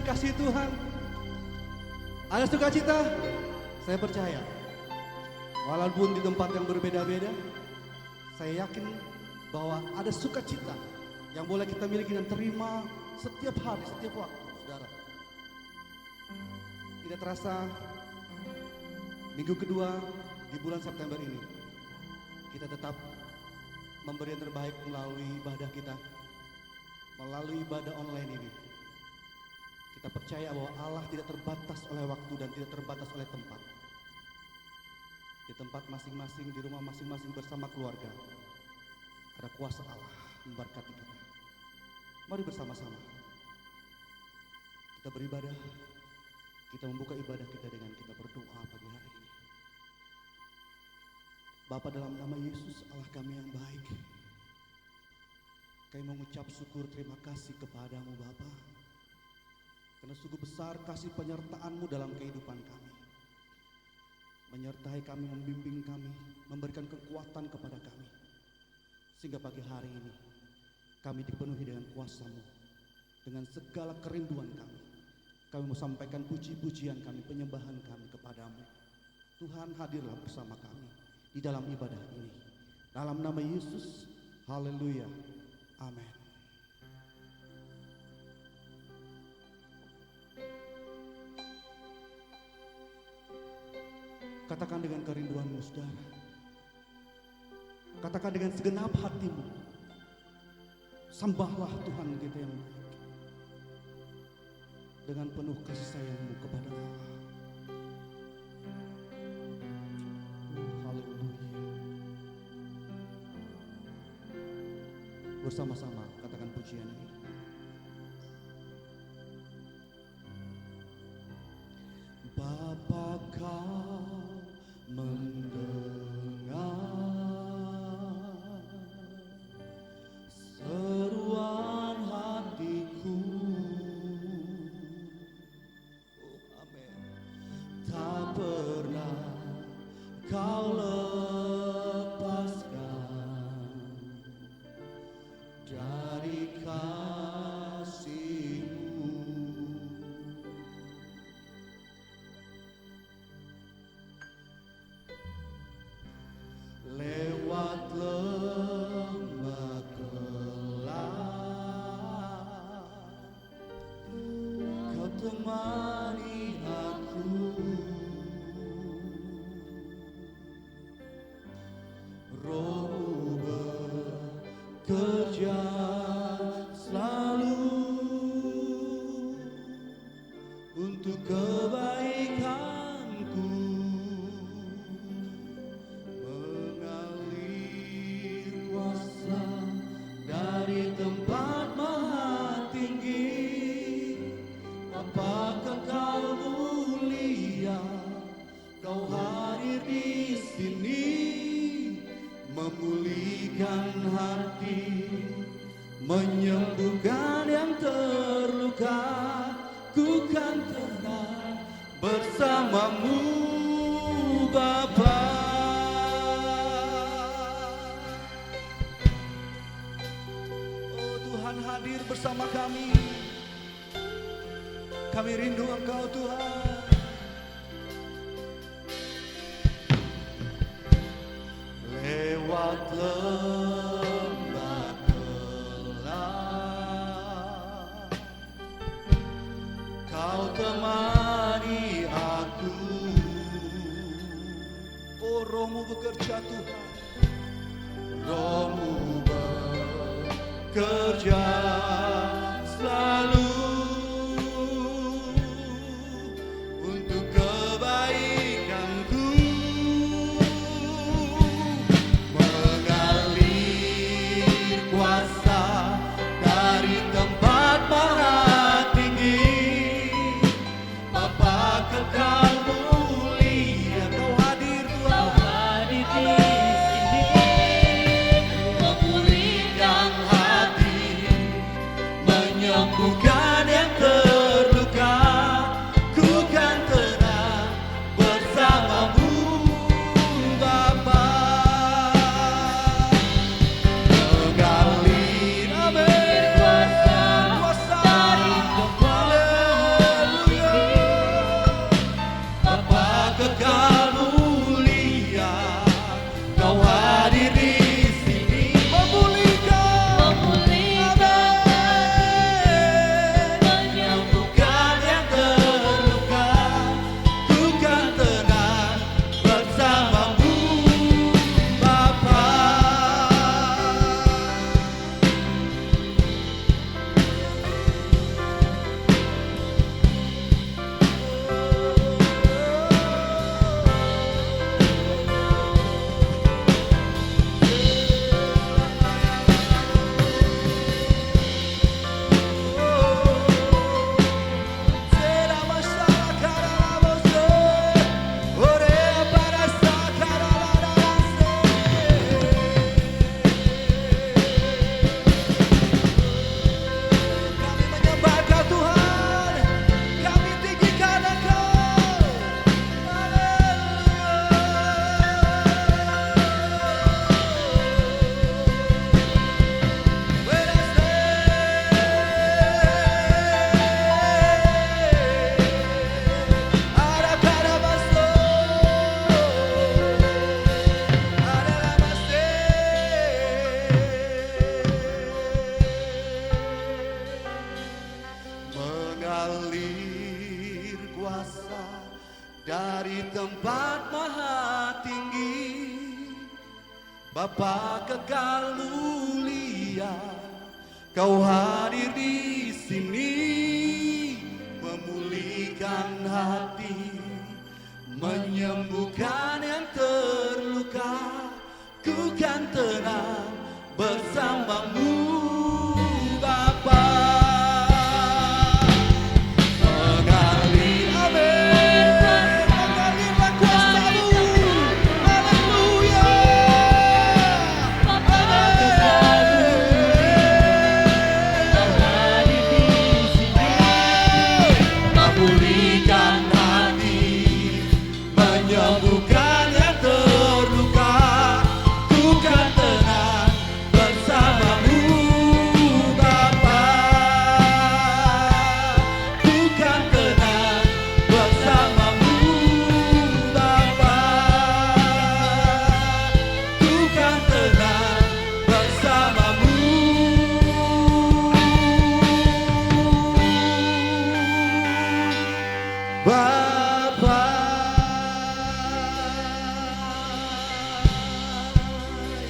dikasihi Tuhan. Ada sukacita, saya percaya. Walaupun di tempat yang berbeda-beda, saya yakin bahwa ada sukacita yang boleh kita miliki dan terima setiap hari, setiap waktu, saudara. Tidak terasa, minggu kedua di bulan September ini, kita tetap memberi yang terbaik melalui ibadah kita, melalui ibadah online ini. Kita percaya bahwa Allah tidak terbatas oleh waktu dan tidak terbatas oleh tempat. Di tempat masing-masing, di rumah masing-masing bersama keluarga, ada kuasa Allah memberkati kita. Mari bersama-sama kita beribadah, kita membuka ibadah kita dengan kita berdoa pagi hari ini. Bapa, dalam nama Yesus, Allah kami yang baik, kami mengucap syukur terima kasih kepadamu Bapa, karena sungguh besar kasih penyertaan-Mu dalam kehidupan kami. Menyertai kami, membimbing kami, memberikan kekuatan kepada kami. Sehingga pagi hari ini kami dipenuhi dengan kuasa-Mu. Dengan segala kerinduan kami, kami mau sampaikan puji-pujian kami, penyembahan kami kepadamu. Tuhan, hadirlah bersama kami di dalam ibadah ini. Dalam nama Yesus, haleluya, amin. Katakan dengan kerinduanmu, saudara. Katakan dengan segenap hatimu. Sembahlah Tuhan kita yang baik. Dengan penuh kasih sayangmu kepada Allah. Haleluya. Bersama-sama katakan pujian ini. Bapa, Kau mendengar seruan hatiku. Oh, amin. Tak pernah Kau lepaskan dari kasih-Mu. Lewat lembah gelap, Kau temani aku. Roh-Mu bekerja selalu untuk kebaikanku. Mengalir kuasa dari tempat maha tinggi. Apakah Kau mulia, Kau hadir di sini, memulihkan hati, menyembuhkan yang terluka. Ku kan tenang bersama-Mu Bapa. Oh, Tuhan hadir bersama kami. Kami rindu Engkau Tuhan. Lewat lembah gelap, Kau temani aku. Oh, Roh-Mu bekerja Tuhan. Roh-Mu bekerja selalu untuk kebaikanku. Mengalir kuasa dari tempat maha tinggi. Bapa, Kau mulia, Kau hadir Tuhan. Kau hadir di sini, Memulihkan hati, menyembuhkan dari tempat maha tinggi, Bapa kekal mulia, Kau hadir di sini, memulihkan hati, menyembuhkan yang terluka. Ku kan tenang bersamamu, Bapa. Mengalir, amin, mengalirlah kuasa-Mu, haleluya. Memulihkan hati, menyembuhkan yang terluka. Ku kan tenang bersamamu, Bapa. Ku kan tenang bersamamu, Bapa. Ku kan tenang bersamamu. Bapa,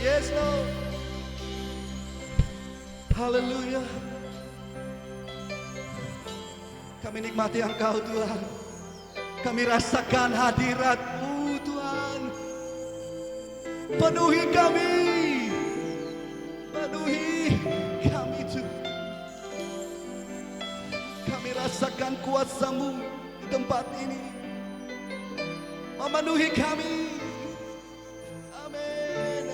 yes Lord, haleluya. Kami nikmati Engkau Tuhan, kami rasakan hadirat-Mu Tuhan. Penuhi kami Tuhan. Kami rasakan kuasa-Mu di tempat ini, memenuhi kami. Amin,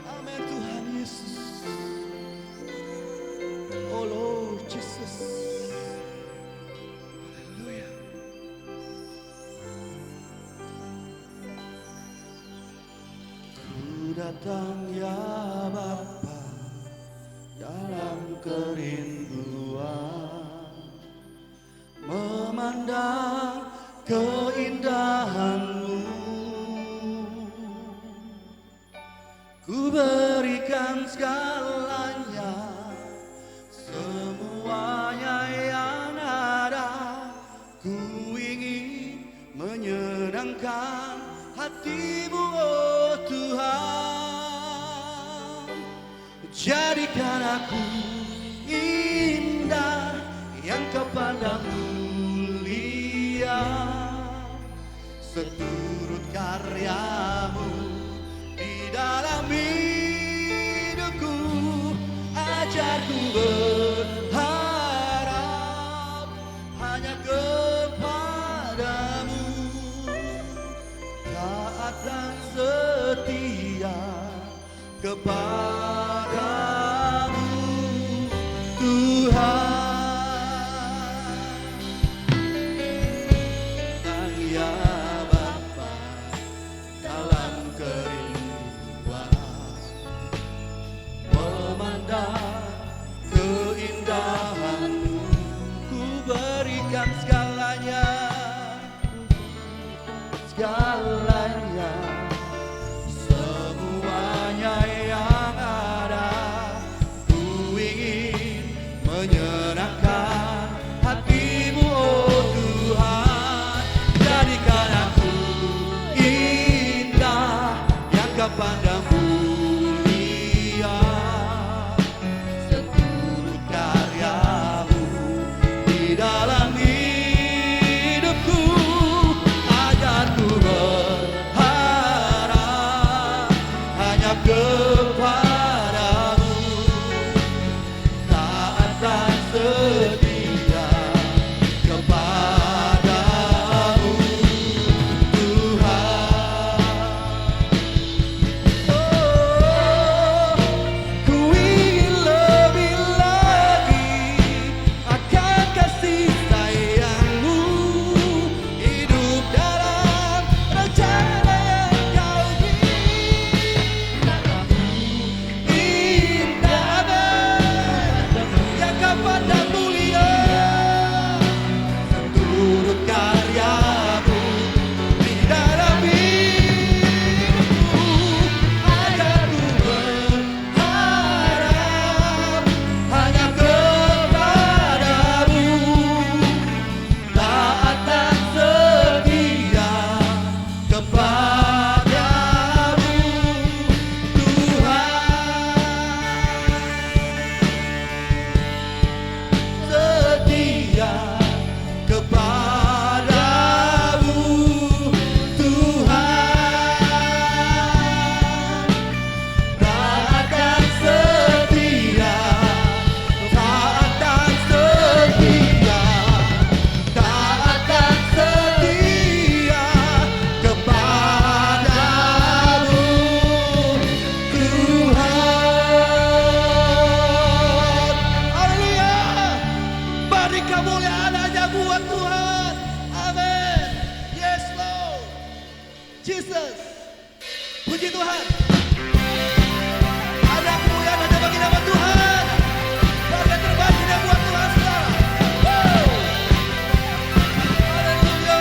amin Tuhan Yesus. Oh Lord Jesus, haleluya. Ku datang ya Bapa dalam kerinduan, memandang keindahan-Mu. Ku berikan segalanya, semuanya yang ada. Ku ingin menyenangkan hati-Mu, oh Tuhan. Jadikan aku indah yang Kau mulia, seturut karya-Mu di dalam hidupku. Ajarku berharap hanya kepada-Mu, taat dan setia kepada-Mu, Tuhan. Ya Bapa dalam kerinduan, memandang keindahan-Mu. Ku berikan segalanya, segalanya, semuanya yang ada. Ku ingin menyenangkan hati-Mu, oh Tuhan. Jadikan aku indah yang Kepadamu mulia, seturut karya-Mu di dalam hidupku. Agar ku berharap hanya kepada-Mu, taat dan setia kepada-Mu, Tuhan. Oh, ku ingin lebih lagi akan kasih kemuliaan hanya buat Tuhan. Amin. Yes Lord. Jesus. Puji Tuhan. Ada kemuliaan hanya bagi nama Tuhan. Bagian terbaik hanya buat Tuhan, saudara. Haleluya.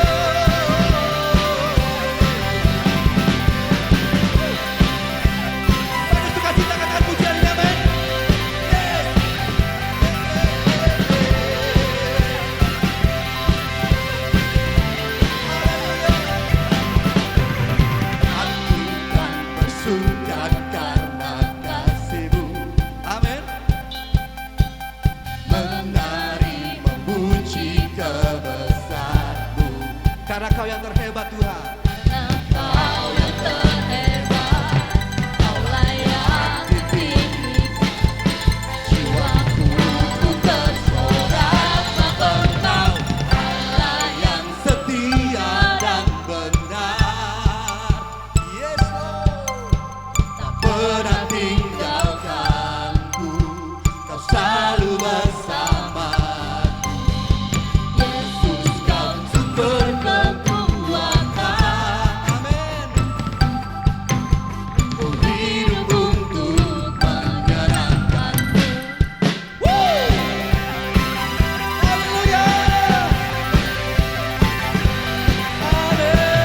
Penuh sukacita katakan pujian ini, amin. Yes. Aku kan bersuka karena kasih-Mu, Amin. menari memuji kebesaran-Mu. Karena Kau yang terhebat Tuhan. Kau yang terhebat, Kau layak ditinggikan. Jiwaku pun tersorak mengetahui Allah yang Setia dan benar, Yes Lord. tak pernah tinggalkanku. Kau selalu bersamaku. Yesus, Kau sumber kekuatan. Amin. Ku hidup untuk menyenangkan-Mu. Haleluya. Amin.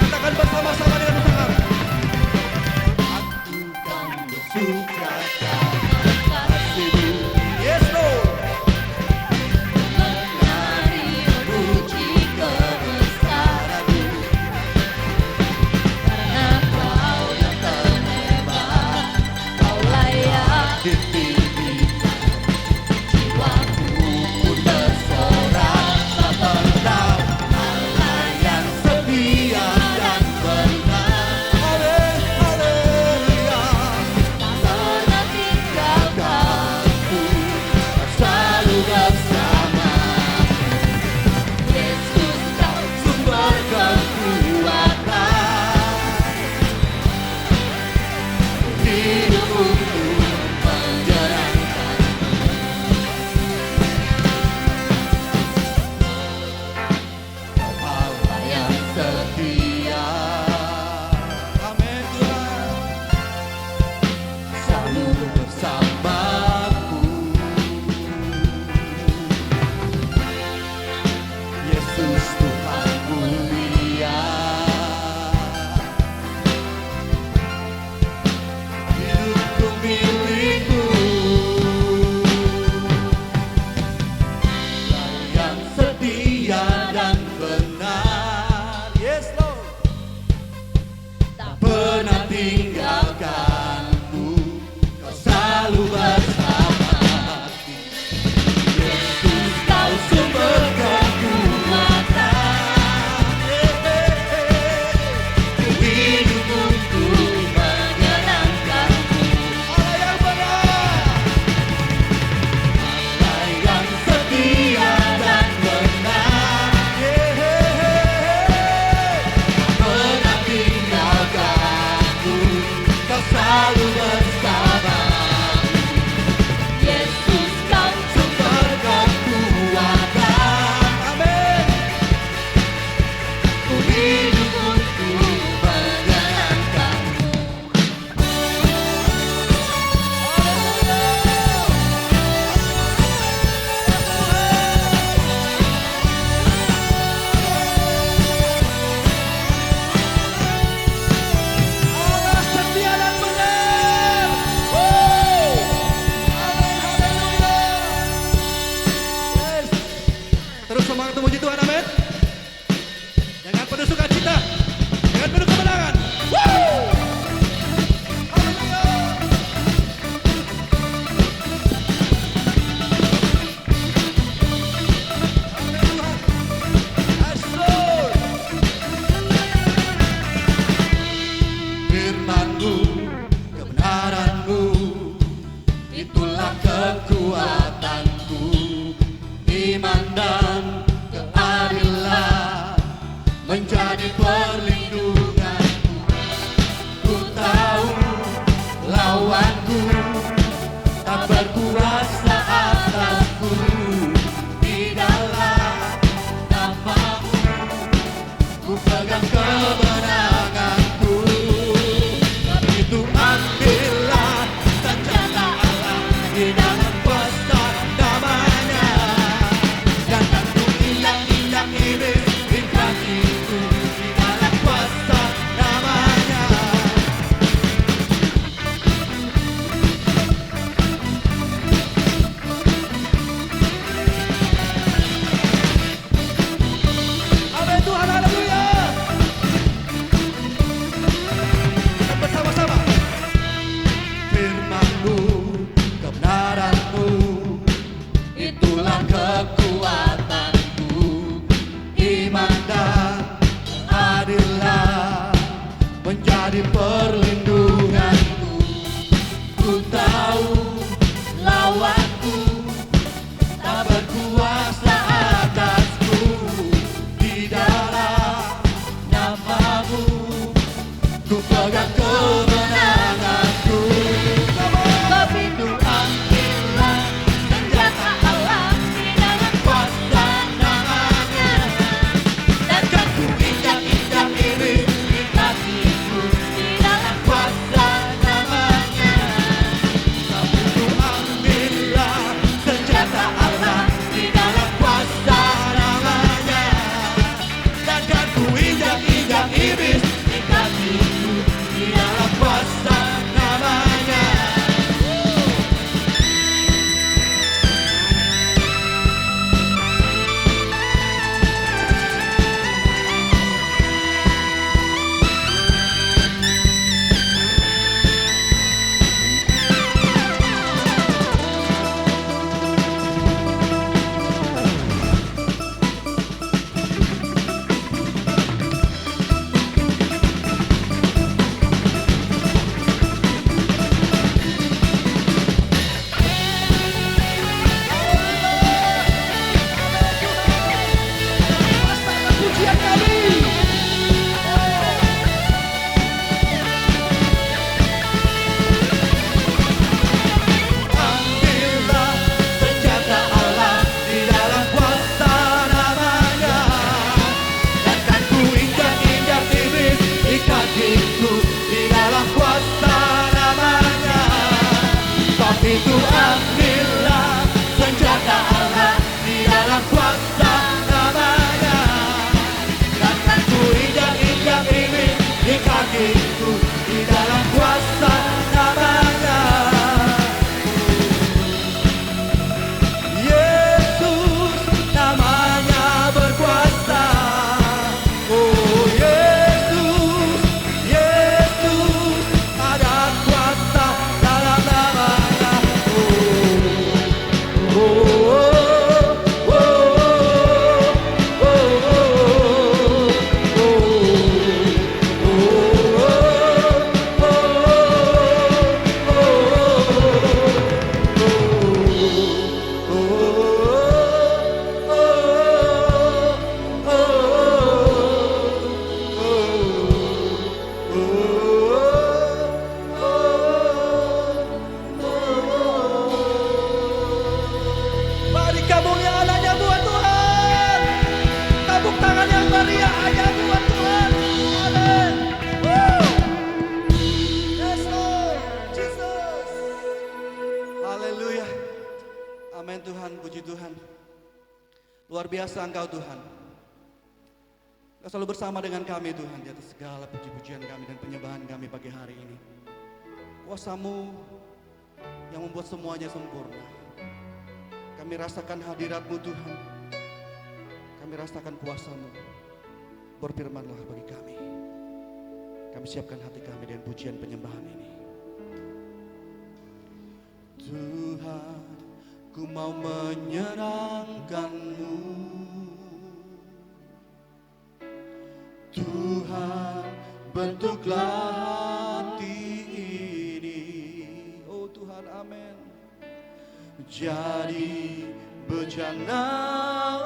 Katakan bersama-sama dengan usaha. Aku kan bersuka karena kasih-Mu, Yes Lord. menari memuji kebesaran-Mu. Karena Kau yang terhebat, Kau layak ditinggikan. jiwaku Pun tersorak tak pernah Allah yang setia dan benar. Amin. Haleluya. tak pernah tinggalkanku. Kau selalu bersama, Yesus, Kau sumber kekuatan. Hidup untuk menyenangkan. Kau Allah yang setia, Amin Tuhan. selalu bersamaku. Yesus Tuhan mulia, hidupku milik-Mu. Kau yang setia dan benar, Yes Lord. tak pernah tinggalkanku. Kau selalu bersama hati. Yesus, Kau sumber kekuatan. Ku hidup untuk menyenangkan-Mu. Allah yang benar. Allah yang setia dan benar, pernah tinggalkanku. Kau selalu bersama, Yesus, Kau sumber kekuatan. Amin. Ku hidup untuk menyenangkan-Mu. Allah setia dan benar. Amin. Haleluya. Yes. Terus semangat memuji Tuhan, amin. Dengan penuh sukacita, dengan penuh kemenangan. Haleluya. Amin Tuhan. Yes Lord. Firman-Mu, kebenaran-Mu, itulah kekuatanku. Iman dan keadilan menjadi perlindunganku. Ku tahu lawanku tak berkuasa kuasa atasku di dalam namamu. Ku pegang kemenanganku. Itu ambillah senjata Allah di dalam kuasa namanya. Dan aku injak-injak iblis di kakiku di dalam kuasa namanya. Amin Tuhan, haleluya. Kita bersama-sama. Firman-Mu, kebenaran-Mu, itulah kekuatanku. Iman dan adillah menjadi perlindunganku. Ku tahu lawanku tak berkuasa atasku. Di dalam namamu ku pegang kemenanganku. Begitu ambillah senjata Allah di dalam kuasa namanya. Dan kan ku injak-injak iblis di kakiku di dalam kuasa namanya. Begitu ambillah senjata Allah di dalam kuasa namanya. Dan kan ku injak-injak iblis di kakiku di dalam kuasa namanya. Pujian kami. Ambillah senjata Allah di dalam kuasa namanya. Dan kan ku injak-injak iblis di kakiku di dalam kuasa namanya. Tapi ku ambillah senjata Allah di dalam kuasa namanya. Dan kan ku injak-injak iblis di kakiku di dalam kuasa namanya. Yesus namanya berkuasa. Oh Yesus, Yesus ada kuasa dalam namanya. Oh, oh, oh, oh, Mari kemuliaan hanya buat Tuhan. Tepuk tangan yang meriah hanya buat Tuhan. Amin. Woo. Yes Lord, Jesus. Haleluya. Amin Tuhan, puji Tuhan. Luar biasa Engkau Tuhan. Engkau selalu bersama dengan kami Tuhan di atas segala puji-pujian kami dan penyembahan kami pagi hari ini. Kuasa-Mu yang membuat semuanya sempurna. Kami rasakan hadirat-Mu Tuhan. Kami rasakan kuasa-Mu. Berfirmanlah bagi kami. Kami siapkan hati kami dengan pujian penyembahan ini. Tuhan, ku mau menyenangkan-Mu. Tuhan, bentuklah hati ini. Oh Tuhan, amin. Jadi bejana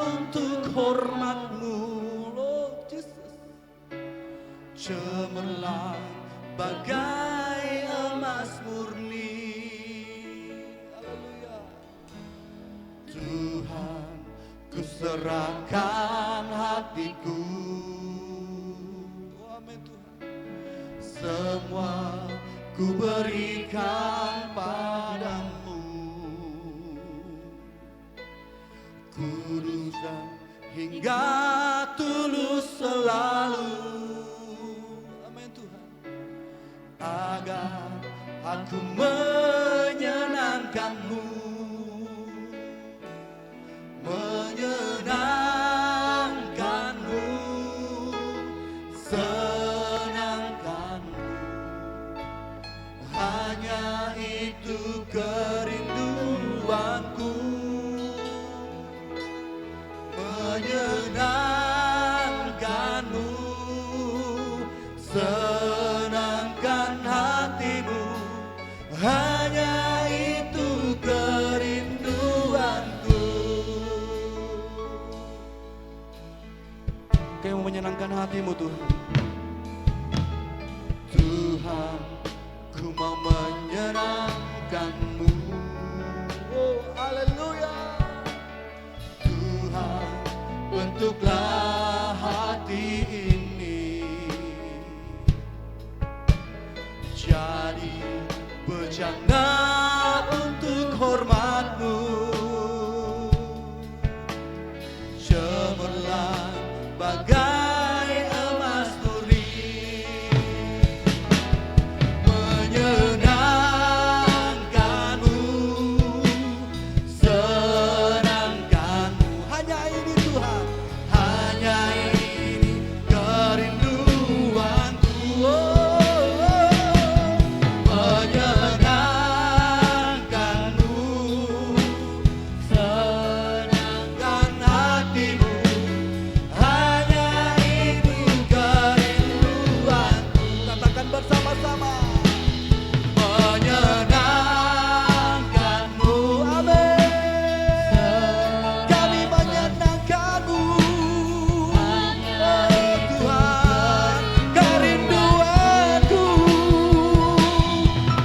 untuk hormat-Mu, Lord Jesus. Cemerlang bagai emas murni. Haleluya. Tuhan, ku serahkan hatiku. Oh, amin Tuhan. Semua ku berikan padamu. Kudus dan hingga tulus selalu. Amin Tuhan. Agar aku menyenangkanmu, menyenangkanmu, senangkanmu. Hanya itu kerinduanku, menyenangkanmu, senangkan hatimu. Hanya itu kerinduanku. Kau mau menyenangkan hatimu Tuhan. Tuhan, ku mau menyenangkanmu. Oh, haleluya. Tuhan, bentuklah hati ini jadi bejana untuk hormat-Mu. Cemerlang bagai emas murni, menyenangkanmu, senangkanmu. Hanya ini Tuhan, hanya ini kerinduanku. Menyenangkanmu, senangkan hatimu. Hanya itu kerinduanku. Katakan bersama-sama. Menyenangkanmu, amin. Kami menyenangkanmu, oh Tuhan, kerinduanku.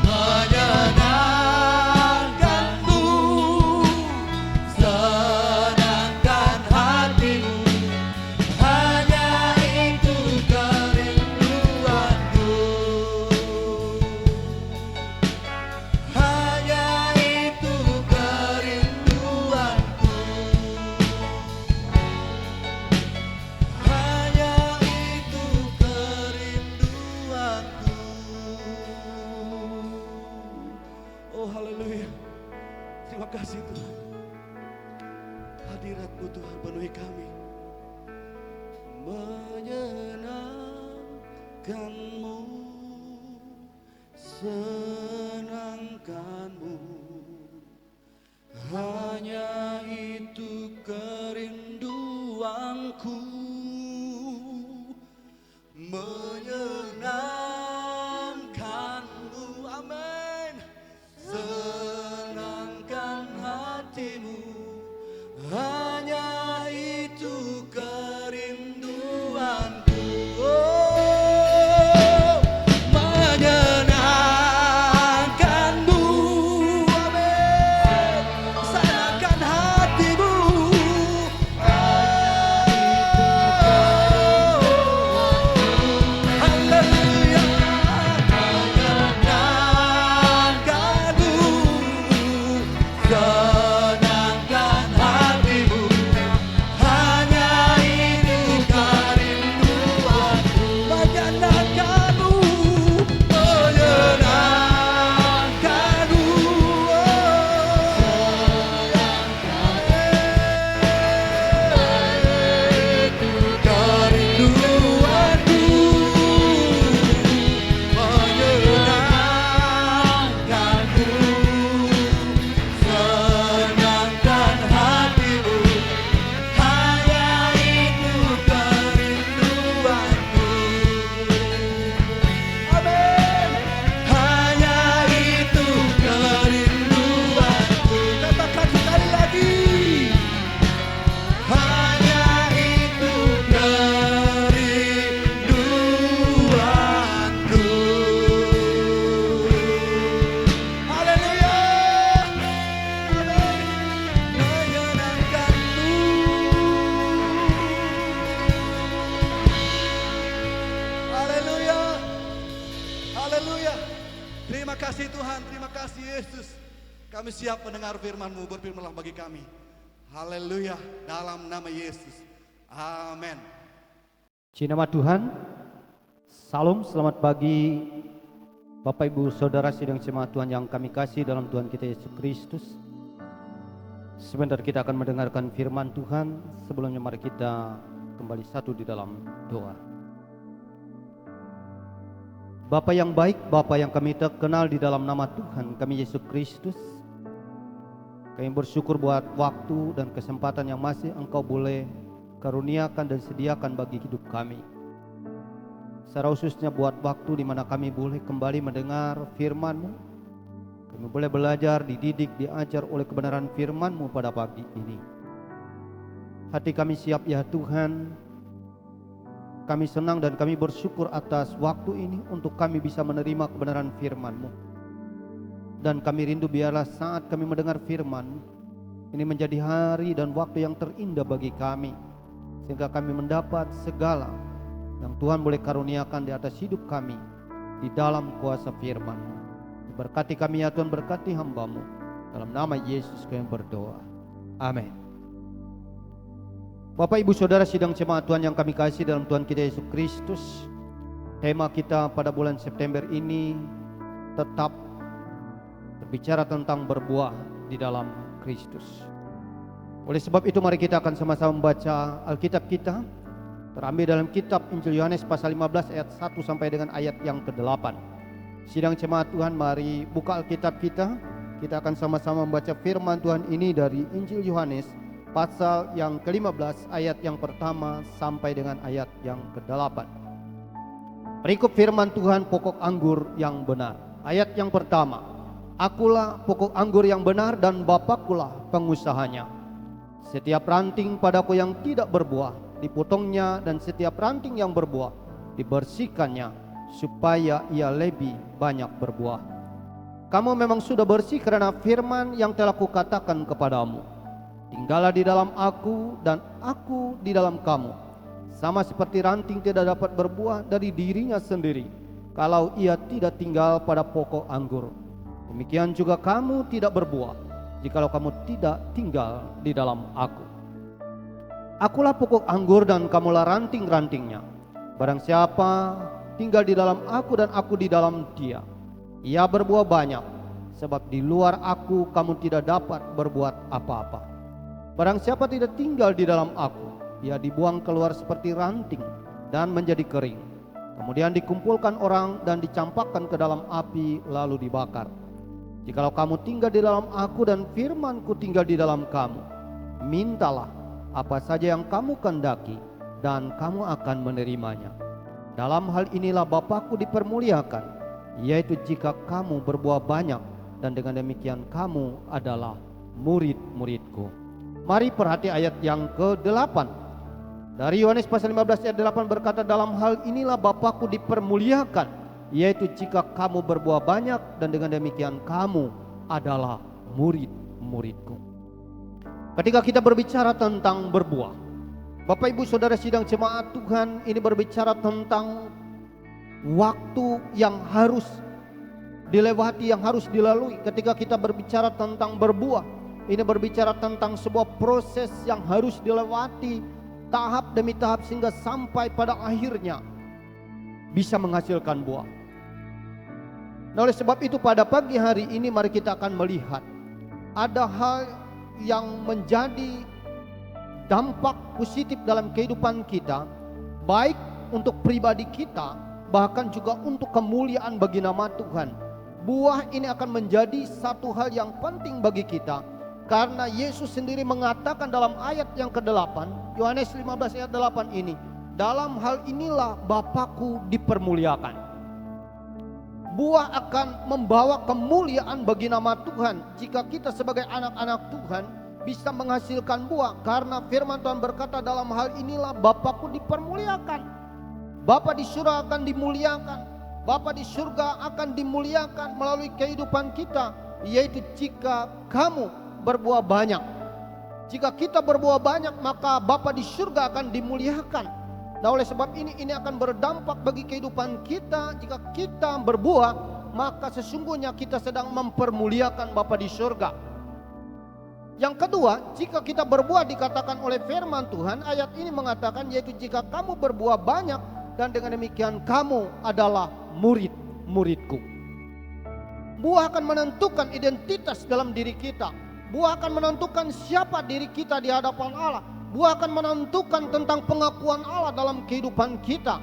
Menyenangkanmu, senangkan hatimu. Hanya itu kerinduanku. Hanya itu kerinduanku. Hanya itu kerinduanku. Oh, haleluya. Terima kasih Tuhan. Hadirat-Mu Tuhan penuhi kami. Menyenangkanmu, senangkanmu. Hanya itu kerinduanku. Menyenangkanmu, amin. Senangkan hatimu. Hanya itu kerinduanku. Oh, menyenangkanmu, kasih Yesus, kami siap mendengar firman-Mu, berfirmanlah bagi kami. Haleluya, dalam nama Yesus. Amin. Puji nama Tuhan. Salam, selamat pagi Bapak Ibu Saudara sidang jemaat Tuhan yang kami kasih dalam Tuhan kita Yesus Kristus. Sebentar kita akan mendengarkan firman Tuhan. Sebelumnya mari kita kembali satu di dalam doa. Bapa yang baik, Bapa yang kami kenal di dalam nama Tuhan kami Yesus Kristus, kami bersyukur buat waktu dan kesempatan yang masih Engkau boleh karuniakan dan sediakan bagi hidup kami. Secara khususnya buat waktu di mana kami boleh kembali mendengar firman-Mu. Kami boleh belajar, dididik, diajar oleh kebenaran firman-Mu pada pagi ini. Hati kami siap ya Tuhan. Kami senang dan kami bersyukur atas waktu ini untuk kami bisa menerima kebenaran firman-Mu. Dan kami rindu biarlah saat kami mendengar firman ini menjadi hari dan waktu yang terindah bagi kami, sehingga kami mendapat segala yang Tuhan boleh karuniakan di atas hidup kami di dalam kuasa firman-Mu. Berkati kami ya Tuhan, berkati hamba-Mu. Dalam nama Yesus kami berdoa. Amin. Bapak Ibu Saudara sidang jemaat Tuhan yang kami kasih dalam Tuhan kita Yesus Kristus, tema kita pada bulan September ini tetap berbicara tentang berbuah di dalam Kristus. Oleh sebab itu mari kita akan sama-sama membaca Alkitab kita, terambil dalam kitab Injil Yohanes pasal 15 ayat 1 sampai dengan ayat yang ke-8. Sidang jemaat Tuhan, mari buka Alkitab kita. Kita akan sama-sama membaca firman Tuhan ini dari Injil Yohanes pasal yang ke-15 ayat yang pertama sampai dengan ayat yang ke-8. Perikop firman Tuhan pokok anggur yang benar. Ayat yang pertama, akulah pokok anggur yang benar dan Bapakulah pengusahanya. Setiap ranting padaku yang tidak berbuah dipotongnya, dan setiap ranting yang berbuah dibersihkannya, supaya ia lebih banyak berbuah. Kamu memang sudah bersih karena firman yang telah kukatakan kepadamu. Tinggallah di dalam aku dan aku di dalam kamu. Sama seperti ranting tidak dapat berbuah dari dirinya sendiri kalau ia tidak tinggal pada pokok anggur, demikian juga kamu tidak berbuah jikalau kamu tidak tinggal di dalam aku. Akulah pokok anggur dan kamulah ranting-rantingnya. Barang siapa tinggal di dalam aku dan aku di dalam dia, ia berbuah banyak, sebab di luar aku kamu tidak dapat berbuat apa-apa. Barang siapa tidak tinggal di dalam aku, ia dibuang keluar seperti ranting dan menjadi kering. Kemudian dikumpulkan orang dan dicampakkan ke dalam api lalu dibakar. Jikalau kamu tinggal di dalam aku dan firman-Ku tinggal di dalam kamu, mintalah apa saja yang kamu kehendaki dan kamu akan menerimanya. Dalam hal inilah Bapa-Ku dipermuliakan, yaitu jika kamu berbuah banyak, dan dengan demikian kamu adalah murid-murid-Ku. Mari perhati ayat yang ke-8. Dari Yohanes pasal 15 ayat 8 berkata, dalam hal inilah Bapa-Ku dipermuliakan, yaitu jika kamu berbuah banyak, dan dengan demikian kamu adalah murid-murid-Ku. Ketika kita berbicara tentang berbuah, Bapak Ibu Saudara sidang jemaat Tuhan, ini berbicara tentang waktu yang harus dilewati, yang harus dilalui. Ketika kita berbicara tentang berbuah, ini berbicara tentang sebuah proses yang harus dilewati tahap demi tahap sehingga sampai pada akhirnya bisa menghasilkan buah. Nah, oleh sebab itu pada pagi hari ini mari kita akan melihat ada hal yang menjadi dampak positif dalam kehidupan kita, baik untuk pribadi kita, bahkan juga untuk kemuliaan bagi nama Tuhan. Buah ini akan menjadi satu hal yang penting bagi kita, karena Yesus sendiri mengatakan dalam ayat yang ke-8, Yohanes 15 ayat 8 ini, dalam hal inilah Bapa-Ku dipermuliakan. Buah akan membawa kemuliaan bagi nama Tuhan jika kita sebagai anak-anak Tuhan bisa menghasilkan buah, karena firman Tuhan berkata dalam hal inilah Bapa-Ku dipermuliakan. Bapa di surga akan dimuliakan, Bapa di surga akan dimuliakan melalui kehidupan kita, yaitu jika kamu berbuah banyak. Jika kita berbuah banyak, maka Bapa di surga akan dimuliakan. Nah, oleh sebab ini akan berdampak bagi kehidupan kita. Jika kita berbuah, maka sesungguhnya kita sedang mempermuliakan Bapa di surga. Yang kedua, jika kita berbuah dikatakan oleh firman Tuhan, ayat ini mengatakan yaitu jika kamu berbuah banyak dan dengan demikian kamu adalah murid-muridku. Buah akan menentukan identitas dalam diri kita. Buah akan menentukan siapa diri kita di hadapan Allah. Buah akan menentukan tentang pengakuan Allah dalam kehidupan kita.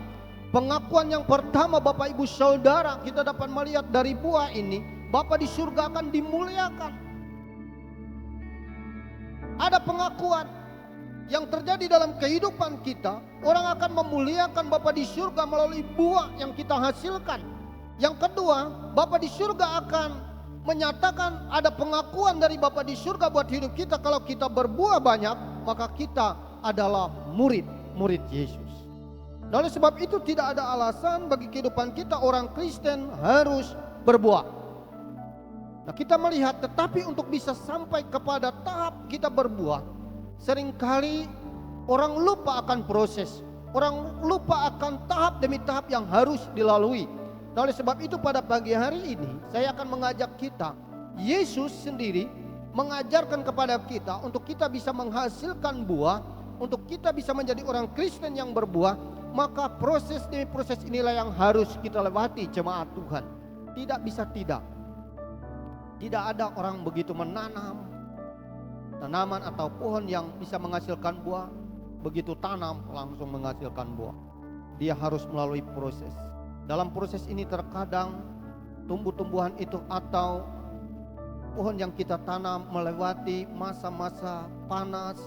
Pengakuan yang pertama Bapak Ibu Saudara, kita dapat melihat dari buah ini, Bapa di surga akan dimuliakan. Ada pengakuan yang terjadi dalam kehidupan kita, orang akan memuliakan Bapa di surga melalui buah yang kita hasilkan. Yang kedua, Bapa di surga akan menyatakan ada pengakuan dari Bapa di surga buat hidup kita. Kalau kita berbuah banyak, maka kita adalah murid Yesus. Oleh sebab itu tidak ada alasan bagi kehidupan kita orang Kristen harus berbuah. Nah, kita melihat tetapi untuk bisa sampai kepada tahap kita berbuah, seringkali orang lupa akan proses. Orang lupa akan tahap demi tahap yang harus dilalui. Nah, oleh sebab itu pada pagi hari ini saya akan mengajak kita, Yesus sendiri mengajarkan kepada kita untuk kita bisa menghasilkan buah, untuk kita bisa menjadi orang Kristen yang berbuah, maka proses demi proses inilah yang harus kita lewati jemaat Tuhan. Tidak bisa tidak. Tidak ada orang begitu menanam tanaman atau pohon yang bisa menghasilkan buah, begitu tanam langsung menghasilkan buah. Dia harus melalui proses. Dalam proses ini terkadang tumbuh-tumbuhan itu atau pohon yang kita tanam melewati masa-masa panas.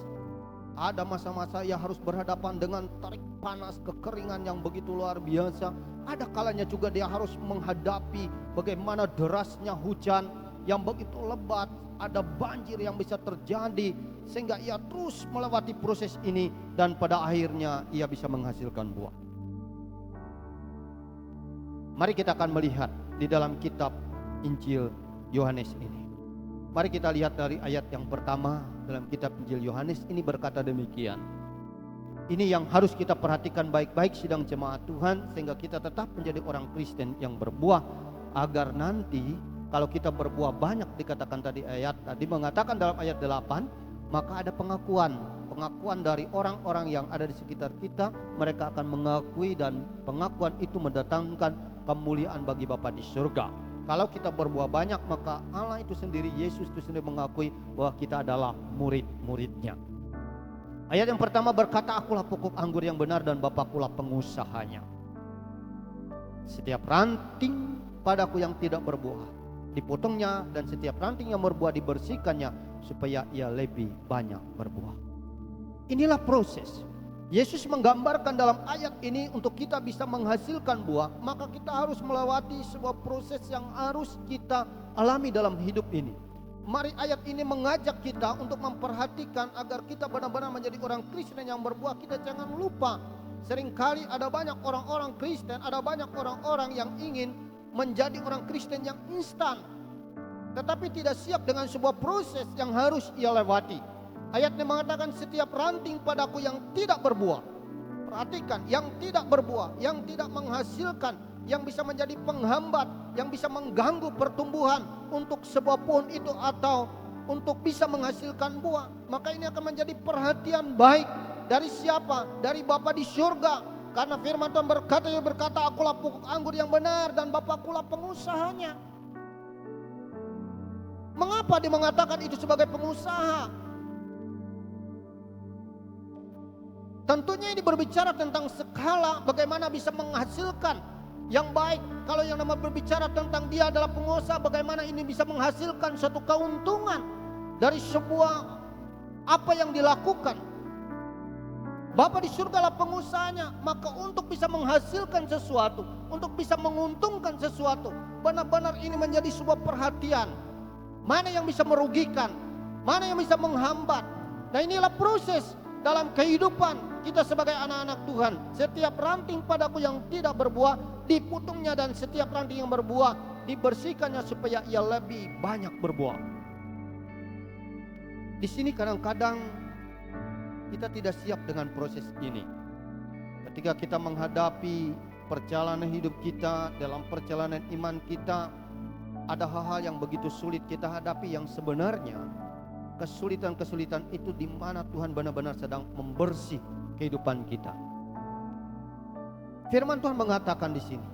Ada masa-masa yang harus berhadapan dengan tarik panas, kekeringan yang begitu luar biasa. Ada kalanya juga dia harus menghadapi bagaimana derasnya hujan yang begitu lebat, ada banjir yang bisa terjadi, sehingga ia terus melewati proses ini dan pada akhirnya ia bisa menghasilkan buah. Mari kita akan melihat di dalam kitab Injil Yohanes ini. Mari kita lihat dari ayat yang pertama dalam kitab Injil Yohanes ini berkata demikian. Ini yang harus kita perhatikan baik-baik sidang jemaat Tuhan, sehingga kita tetap menjadi orang Kristen yang berbuah, agar nanti kalau kita berbuah banyak dikatakan tadi mengatakan dalam ayat 8, maka ada pengakuan dari orang-orang yang ada di sekitar kita. Mereka akan mengakui dan pengakuan itu mendatangkan kemuliaan bagi Bapa di surga. Kalau kita berbuah banyak, maka Allah itu sendiri, Yesus itu sendiri mengakui bahwa kita adalah murid-muridnya. Ayat yang pertama berkata, akulah pokok anggur yang benar dan Bapakulah pengusahanya. Setiap ranting padaku yang tidak berbuah dipotongnya, dan setiap ranting yang berbuah dibersihkannya, supaya ia lebih banyak berbuah. Inilah proses. Yesus menggambarkan dalam ayat ini untuk kita bisa menghasilkan buah, maka kita harus melewati sebuah proses yang harus kita alami dalam hidup ini. Mari ayat ini mengajak kita untuk memperhatikan agar kita benar-benar menjadi orang Kristen yang berbuah. Kita jangan lupa, seringkali ada banyak orang-orang Kristen, ada banyak orang-orang yang ingin menjadi orang Kristen yang instan, tetapi tidak siap dengan sebuah proses yang harus ia lewati. Ayatnya mengatakan setiap ranting padaku yang tidak berbuah. Perhatikan, yang tidak berbuah, yang tidak menghasilkan, yang bisa menjadi penghambat, yang bisa mengganggu pertumbuhan untuk sebuah pohon itu atau untuk bisa menghasilkan buah. Maka ini akan menjadi perhatian baik dari siapa? Dari Bapa di surga. Karena firman Tuhan berkata, akulah pokok anggur yang benar dan Bapakulah pengusahanya. Mengapa dia mengatakan itu sebagai pengusaha? Tentunya ini berbicara tentang skala bagaimana bisa menghasilkan yang baik. Kalau yang nama berbicara tentang dia adalah pengusaha, bagaimana ini bisa menghasilkan suatu keuntungan dari sebuah apa yang dilakukan. Bapa di surga lah pengusahanya, maka untuk bisa menghasilkan sesuatu, untuk bisa menguntungkan sesuatu, benar-benar ini menjadi sebuah perhatian. Mana yang bisa merugikan, mana yang bisa menghambat. Nah, inilah proses dalam kehidupan kita sebagai anak-anak Tuhan. Setiap ranting padaku yang tidak berbuah dipotongnya, dan setiap ranting yang berbuah dibersihkannya supaya ia lebih banyak berbuah. Di sini kadang-kadang kita tidak siap dengan proses ini. Ketika kita menghadapi perjalanan hidup kita, dalam perjalanan iman kita, ada hal-hal yang begitu sulit kita hadapi yang sebenarnya kesulitan-kesulitan itu di mana Tuhan benar-benar sedang membersih kehidupan kita. Firman Tuhan mengatakan di sini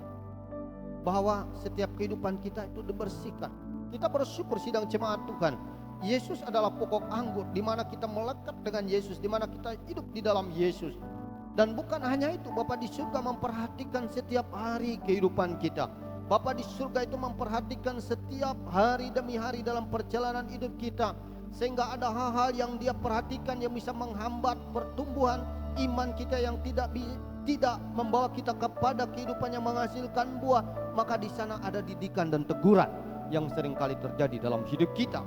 bahwa setiap kehidupan kita itu dibersihkan. Kita bersyukur sidang jemaat Tuhan. Yesus adalah pokok anggur di mana kita melekat dengan Yesus, di mana kita hidup di dalam Yesus. Dan bukan hanya itu, Bapa di surga memperhatikan setiap hari kehidupan kita. Bapa di surga itu memperhatikan setiap hari demi hari dalam perjalanan hidup kita. Sehingga ada hal-hal yang Dia perhatikan yang bisa menghambat pertumbuhan iman kita, yang tidak membawa kita kepada kehidupan yang menghasilkan buah. Maka di sana ada didikan dan teguran yang seringkali terjadi dalam hidup kita.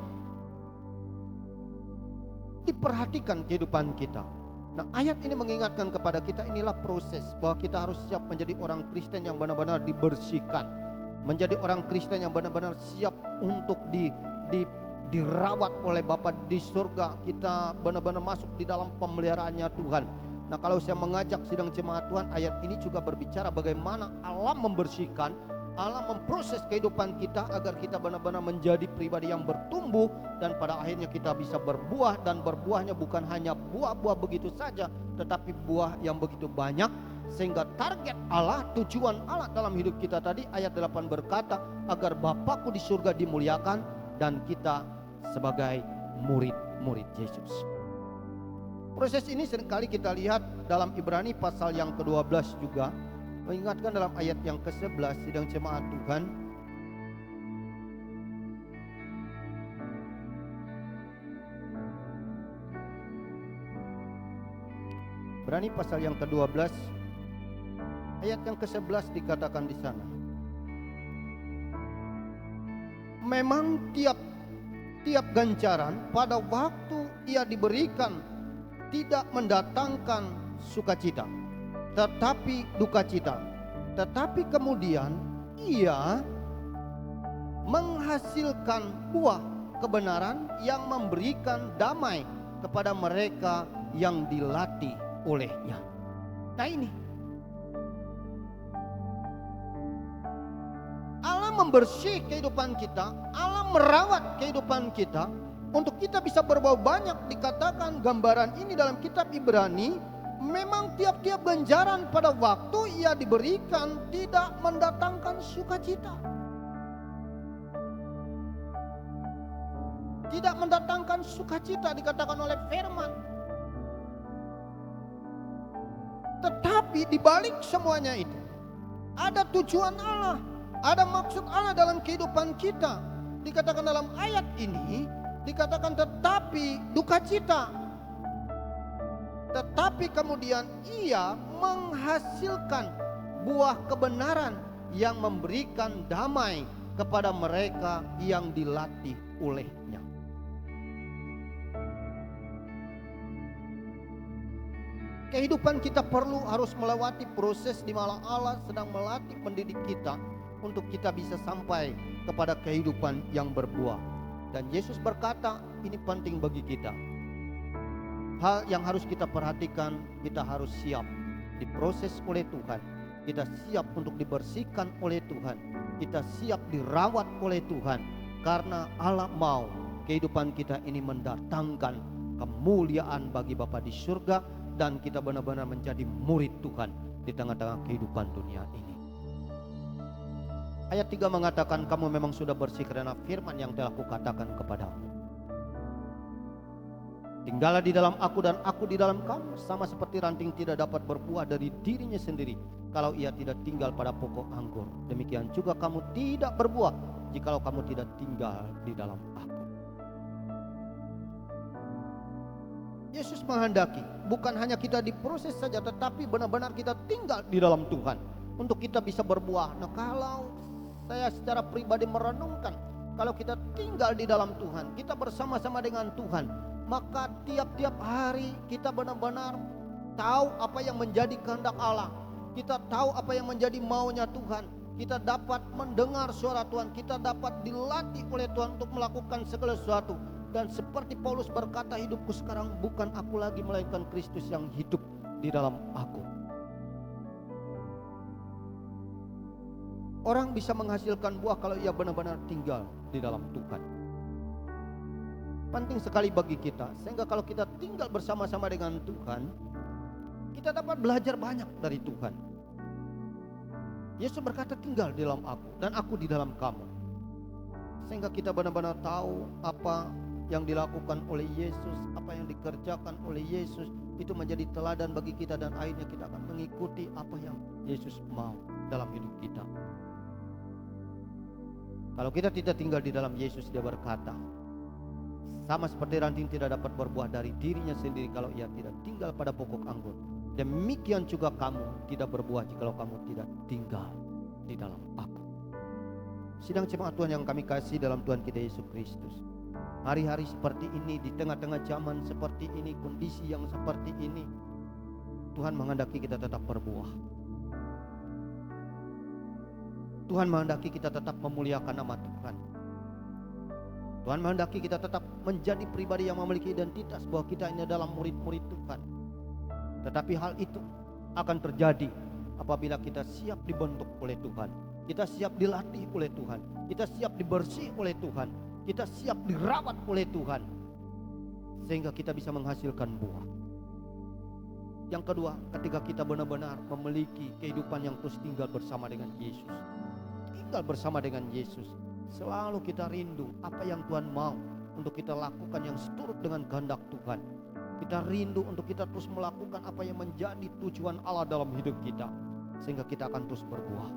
Diperhatikan kehidupan kita. Nah, ayat ini mengingatkan kepada kita, inilah proses bahwa kita harus siap menjadi orang Kristen yang benar-benar dibersihkan, menjadi orang Kristen yang benar-benar siap untuk dirawat oleh Bapa di surga. Kita benar-benar masuk di dalam pemeliharaannya Tuhan. Nah, kalau saya mengajak sidang jemaat Tuhan, ayat ini juga berbicara bagaimana Allah membersihkan, Allah memproses kehidupan kita agar kita benar-benar menjadi pribadi yang bertumbuh, dan pada akhirnya kita bisa berbuah, dan berbuahnya bukan hanya buah-buah begitu saja, tetapi buah yang begitu banyak. Sehingga target Allah, tujuan Allah dalam hidup kita tadi, ayat 8 berkata, agar Bapakku di surga dimuliakan dan kita sebagai murid-murid Yesus. Proses ini seringkali kita lihat dalam Ibrani pasal yang ke-12 juga, mengingatkan dalam ayat yang ke-11 sidang jemaat Tuhan. Ibrani pasal yang ke-12 ayat yang ke-11 dikatakan di sana, memang tiap ganjaran pada waktu ia diberikan tidak mendatangkan sukacita, tetapi duka cita. Tetapi kemudian ia menghasilkan buah kebenaran yang memberikan damai kepada mereka yang dilatih olehnya. Nah, ini Allah membersih kehidupan kita, Allah merawat kehidupan kita untuk kita bisa berbuah banyak. Dikatakan gambaran ini dalam kitab Ibrani, memang tiap-tiap ganjaran pada waktu ia diberikan tidak mendatangkan sukacita, tidak mendatangkan sukacita, dikatakan oleh firman. Tetapi di balik semuanya itu ada tujuan Allah, ada maksud Allah dalam kehidupan kita. Dikatakan dalam ayat ini, dikatakan tetapi duka cita, tetapi kemudian ia menghasilkan buah kebenaran yang memberikan damai kepada mereka yang dilatih olehnya. Kehidupan kita harus melewati proses di mana Allah sedang melatih, mendidik kita untuk kita bisa sampai kepada kehidupan yang berbuah. Dan Yesus berkata, ini penting bagi kita. Hal yang harus kita perhatikan, kita harus siap diproses oleh Tuhan. Kita siap untuk dibersihkan oleh Tuhan. Kita siap dirawat oleh Tuhan. Karena Allah mau kehidupan kita ini mendatangkan kemuliaan bagi Bapa di surga, dan kita benar-benar menjadi murid Tuhan di tengah-tengah kehidupan dunia ini. Ayat 3 mengatakan, kamu memang sudah bersih karena firman yang telah kukatakan kepadamu. Tinggallah di dalam aku dan aku di dalam kamu, sama seperti ranting tidak dapat berbuah dari dirinya sendiri kalau ia tidak tinggal pada pokok anggur. Demikian juga kamu tidak berbuah jikalau kamu tidak tinggal di dalam aku. Yesus menghendaki bukan hanya kita diproses saja, tetapi benar-benar kita tinggal di dalam Tuhan untuk kita bisa berbuah. Nah, kalau saya secara pribadi merenungkan, kalau kita tinggal di dalam Tuhan, kita bersama-sama dengan Tuhan, maka tiap-tiap hari kita benar-benar tahu apa yang menjadi kehendak Allah. Kita tahu apa yang menjadi maunya Tuhan. Kita dapat mendengar suara Tuhan. Kita dapat dilatih oleh Tuhan untuk melakukan segala sesuatu. Dan seperti Paulus berkata, hidupku sekarang bukan aku lagi, melainkan Kristus yang hidup di dalam aku. Orang bisa menghasilkan buah kalau ia benar-benar tinggal di dalam Tuhan. Penting sekali bagi kita, sehingga kalau kita tinggal bersama-sama dengan Tuhan, kita dapat belajar banyak dari Tuhan. Yesus berkata, tinggal di dalam aku dan aku di dalam kamu. Sehingga kita benar-benar tahu apa yang dilakukan oleh Yesus, apa yang dikerjakan oleh Yesus, itu menjadi teladan bagi kita, dan akhirnya kita akan mengikuti apa yang Yesus mau dalam hidup kita. Kalau kita tidak tinggal di dalam Yesus, dia berkata, sama seperti ranting tidak dapat berbuah dari dirinya sendiri kalau ia tidak tinggal pada pokok anggur, demikian juga kamu tidak berbuah jikalau kamu tidak tinggal di dalam aku. Sidang jemaat Tuhan yang kami kasih dalam Tuhan kita Yesus Kristus, hari-hari seperti ini, di tengah-tengah zaman seperti ini, kondisi yang seperti ini, Tuhan menghendaki kita tetap berbuah. Tuhan menghendaki kita tetap memuliakan nama Tuhan. Tuhan menghendaki kita tetap menjadi pribadi yang memiliki identitas bahwa kita ini adalah murid-murid Tuhan. Tetapi hal itu akan terjadi apabila kita siap dibentuk oleh Tuhan, kita siap dilatih oleh Tuhan, kita siap dibersih oleh Tuhan, kita siap dirawat oleh Tuhan, sehingga kita bisa menghasilkan buah. Yang kedua, ketika kita benar-benar memiliki kehidupan yang terus tinggal bersama dengan Yesus, tinggal bersama dengan Yesus, selalu kita rindu apa yang Tuhan mau untuk kita lakukan yang seturut dengan kehendak Tuhan. Kita rindu untuk kita terus melakukan apa yang menjadi tujuan Allah dalam hidup kita, sehingga kita akan terus berbuah.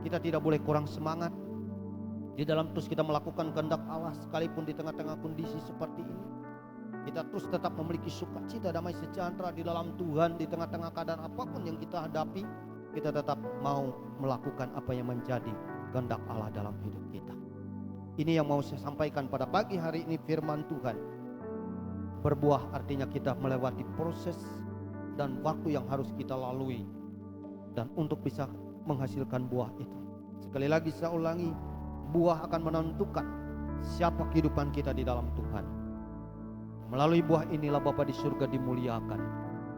Kita tidak boleh kurang semangat di dalam terus kita melakukan kehendak Allah, sekalipun di tengah-tengah kondisi seperti ini. Kita terus tetap memiliki sukacita, damai sejahtera di dalam Tuhan. Di tengah-tengah keadaan apapun yang kita hadapi, kita tetap mau melakukan apa yang menjadi kehendak Allah dalam hidup kita. Ini yang mau saya sampaikan pada pagi hari ini, firman Tuhan. Berbuah artinya kita melewati proses dan waktu yang harus kita lalui, dan untuk bisa menghasilkan buah itu. Sekali lagi saya ulangi, buah akan menentukan siapa kehidupan kita di dalam Tuhan. Melalui buah inilah Bapa di surga dimuliakan.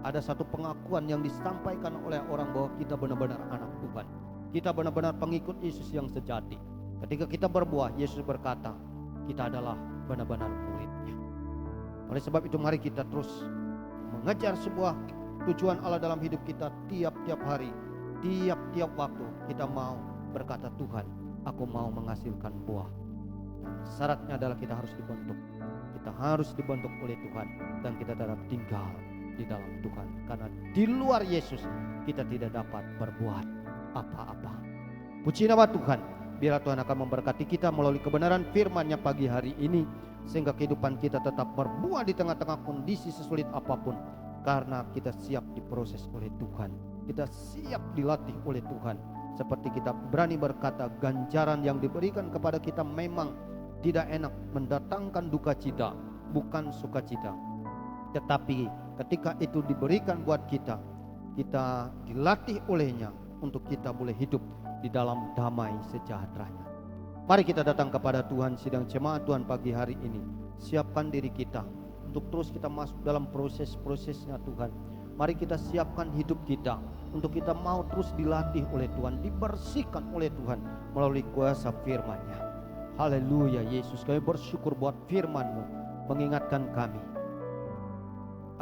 Ada satu pengakuan yang disampaikan oleh orang bahwa kita benar-benar anak Tuhan. Kita benar-benar pengikut Yesus yang sejati. Ketika kita berbuah, Yesus berkata, kita adalah benar-benar murid-Nya. Oleh sebab itu mari kita terus mengejar sebuah tujuan Allah dalam hidup kita tiap-tiap hari, tiap-tiap waktu. Kita mau berkata, Tuhan, aku mau menghasilkan buah. Syaratnya adalah kita harus dibentuk. Kita harus dibentuk oleh Tuhan, dan kita tetap tinggal di dalam Tuhan. Karena di luar Yesus kita tidak dapat berbuat apa-apa. Puji nama Tuhan. Biarlah Tuhan akan memberkati kita melalui kebenaran firman-Nya pagi hari ini, sehingga kehidupan kita tetap berbuah di tengah-tengah kondisi sesulit apapun, karena kita siap diproses oleh Tuhan. Kita siap dilatih oleh Tuhan. Seperti kita berani berkata, ganjaran yang diberikan kepada kita memang tidak enak, mendatangkan duka cita, bukan sukacita. Tetapi ketika itu diberikan buat kita, kita dilatih olehnya untuk kita boleh hidup di dalam damai sejahteranya. Mari kita datang kepada Tuhan, sidang jemaat Tuhan pagi hari ini. Siapkan diri kita untuk terus kita masuk dalam proses-prosesnya Tuhan. Mari kita siapkan hidup kita untuk kita mau terus dilatih oleh Tuhan, dibersihkan oleh Tuhan melalui kuasa firman-Nya. Haleluya Yesus, kami bersyukur buat firman-Mu mengingatkan kami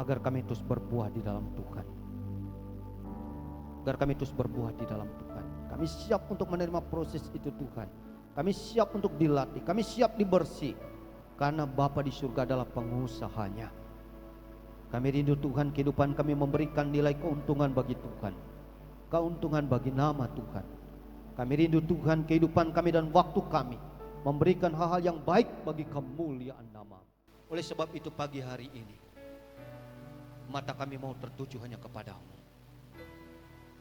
agar kami terus berbuah di dalam Tuhan. Agar kami terus berbuah di dalam Tuhan. Kami siap untuk menerima proses itu Tuhan. Kami siap untuk dilatih, kami siap dibersih, karena Bapa di surga adalah pengusahanya. Kami rindu Tuhan, kehidupan kami memberikan nilai keuntungan bagi Tuhan, keuntungan bagi nama Tuhan. Kami rindu Tuhan, kehidupan kami dan waktu kami memberikan hal-hal yang baik bagi kemuliaan nama. Oleh sebab itu pagi hari ini mata kami mau tertuju hanya kepadamu.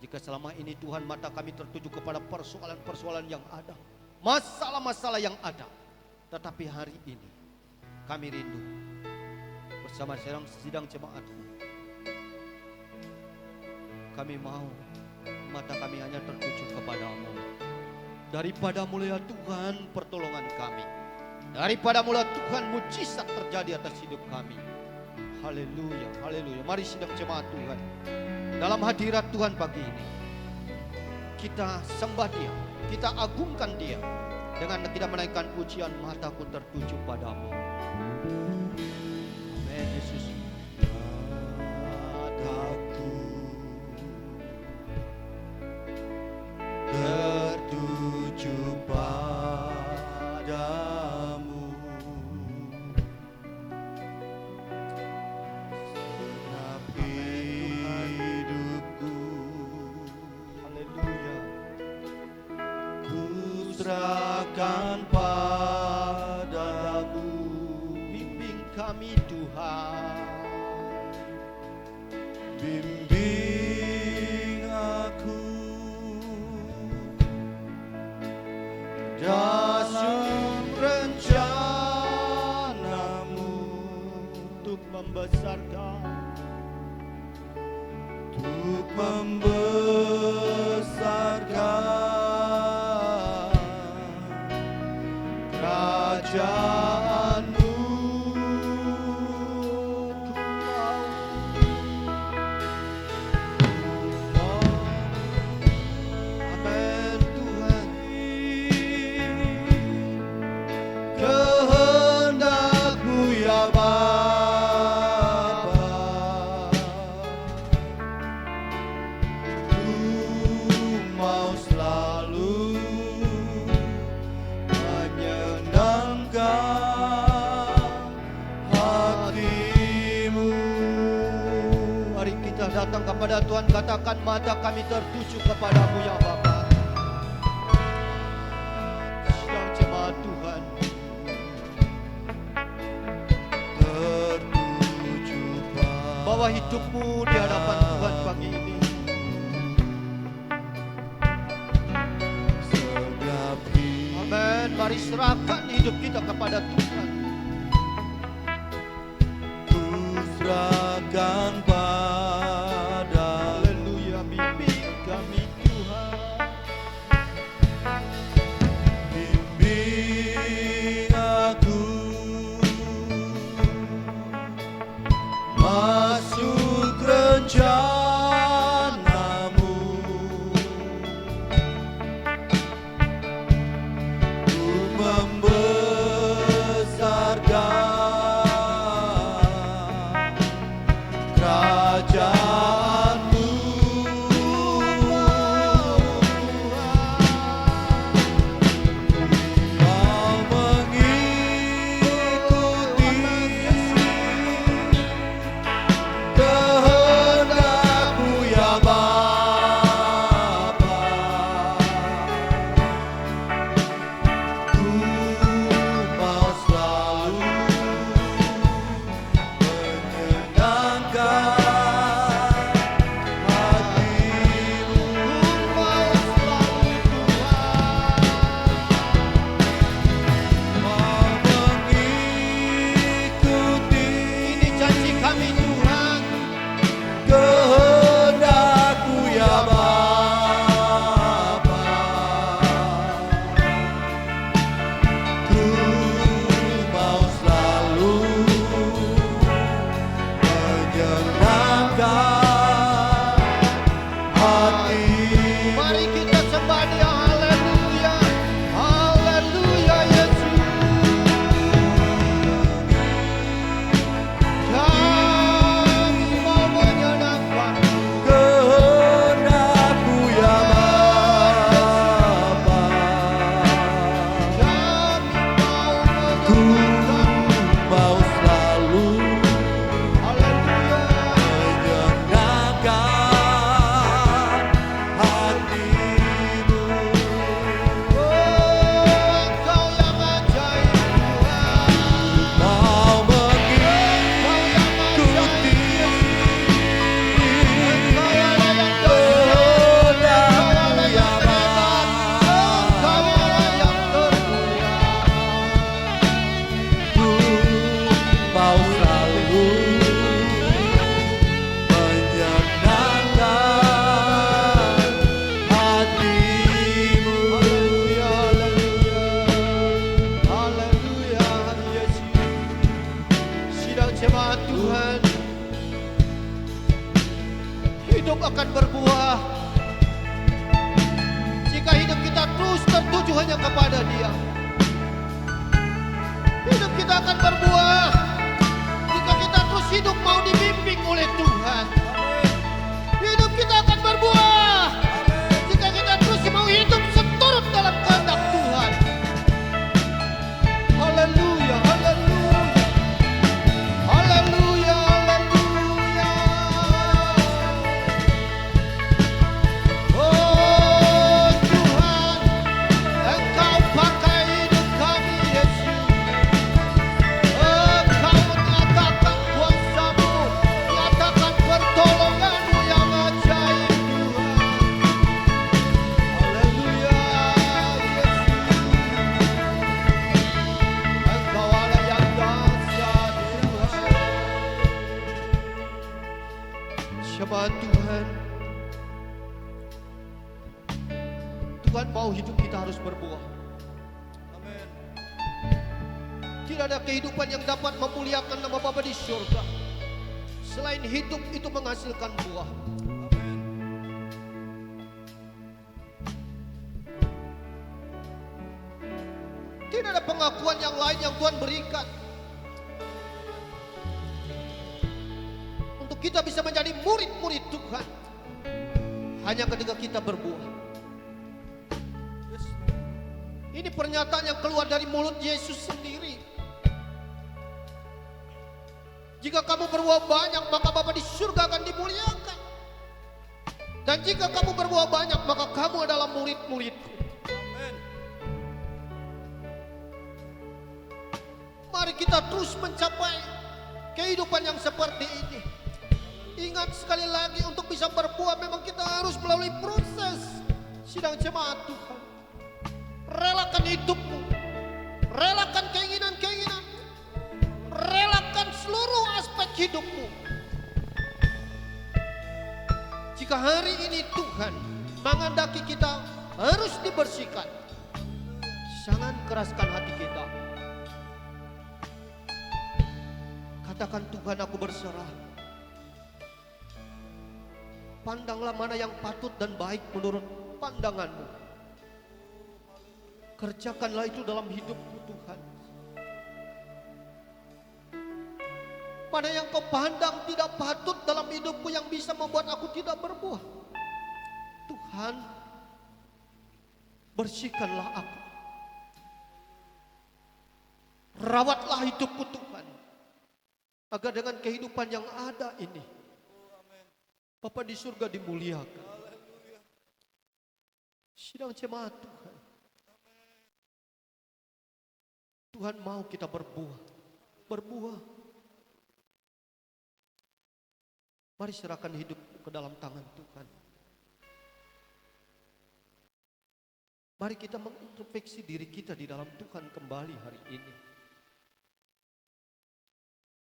Jika selama ini Tuhan mata kami tertuju kepada persoalan-persoalan yang ada, masalah-masalah yang ada, tetapi hari ini kami rindu bersama sidang jemaatmu. Kami mau mata kami hanya tertuju kepadamu. Daripada mulia Tuhan pertolongan kami, daripada mulia Tuhan mujizat terjadi atas hidup kami. Haleluya, haleluya. Mari sidang jemaat Tuhan, dalam hadirat Tuhan pagi ini kita sembah Dia, kita agungkan Dia. Dengan kita menaikkan pujian, mataku tertuju padamu. Amin Yesus. Mataku tertuju padamu, segenap hidupku Haleluya. ku serahkan padamu. Bimbing kami Tuhan. Bimbing aku dalam rencanamu Untuk membesarkan kerajaanmu. Amin Tuhan. Kehendakmu ya Bapa, ku mau selalu menyenangkan hatimu. Mari kita datang kepada Tuhan, katakan mata kami tertuju kepadamu ya Bapa. Sedang jemaat Tuhan, Tertuju bawa hidupmu di hadapan Tuhan pagi ini. segap Amin. Mari serahkan hidup kita kepada Tuhan. ku serahkan pada Haleluya. Bimbing kami Tuhan. bimbing aku masuk rencanamu. Ku membesarkan kerajaanmu. Mau mengikuti kehendakmu ya Bapa, ku mau selalu menyenangkan hatimu. Mau mengikuti Ini janji kami Tuhan. kehendakmu ya Bapa, ku mau selalu menyenangkan hatimu. Mari kita sembah Dia. Haleluya. Haleluya Yesus. Kami mau menyenangkan. Kehendakmu ya Bapa, Kami mau ku menyenangkan. mau selalu Haleluya. menyenangkan hatimu. Oh, Engkau yang ajaib Tuhan. Mau mengikuti Engkau yang layak kehendakmu ya Engkau yang layak terpuji. Ku mau selalu menyenangkan hatimu. Haleluya, haleluya, haleluya, Yesus. Sidang jemaat Tuhan, hidup akan berbuah Jika hidup kita terus tertuju hanya kepada Dia, hidup kita akan berbuah. Jika kita terus hidup mau dibimbing oleh Tuhan, hidup kita akan berbuah. Jika kita terus mau hidup seturut dalam kehendak Tuhan. Haleluya, haleluya. Haleluya, haleluya. Oh Tuhan, Engkau pakai hidup kami Yesus. Engkau menyatakan kuasa-Mu, nyatakan pertolongan-Mu yang ajaib Tuhan. Haleluya Yesus. Engkau Allah yang dahsyat Tuhan. Sembah Tuhan. Tuhan mau hidup kita harus berbuah. Amin. Tidak ada kehidupan yang dapat memuliakan nama Bapa di surga selain hidup itu menghasilkan buah. Amin. Tidak ada pengakuan yang lain yang Tuhan berikan untuk kita bisa menjadi murid-murid Tuhan hanya ketika kita berbuah. Yes. Ini pernyataan yang keluar dari mulut Yesus sendiri. Jika kamu berbuah banyak, maka Bapa di surga akan dimuliakan. Dan jika kamu berbuah banyak, maka kamu adalah murid-muridku. Amin. Mari kita terus mencapai kehidupan yang seperti ini. Ingat sekali lagi, untuk bisa berbuah memang kita harus melalui proses. Sidang jemaat Tuhan, relakan hidupmu, relakan keinginan-keinginanmu, relakan seluruh aspek hidupmu. Jika hari ini Tuhan menghendaki kita harus dibersihkan, jangan keraskan hati kita. Katakan, Tuhan, aku berserah. Pandanglah mana yang patut dan baik menurut pandangan-Mu. Kerjakanlah itu dalam hidupku Tuhan. Mana yang Kau pandang tidak patut dalam hidupku yang bisa membuat aku tidak berbuah. Tuhan, bersihkanlah aku. Rawatlah hidupku Tuhan, agar dengan kehidupan yang ada ini Bapa di surga dimuliakan. Sidang jemaat Tuhan, Tuhan mau kita berbuah. Berbuah. Mari serahkan hidupmu ke dalam tangan Tuhan. Mari kita mengintrospeksi diri kita di dalam Tuhan kembali hari ini.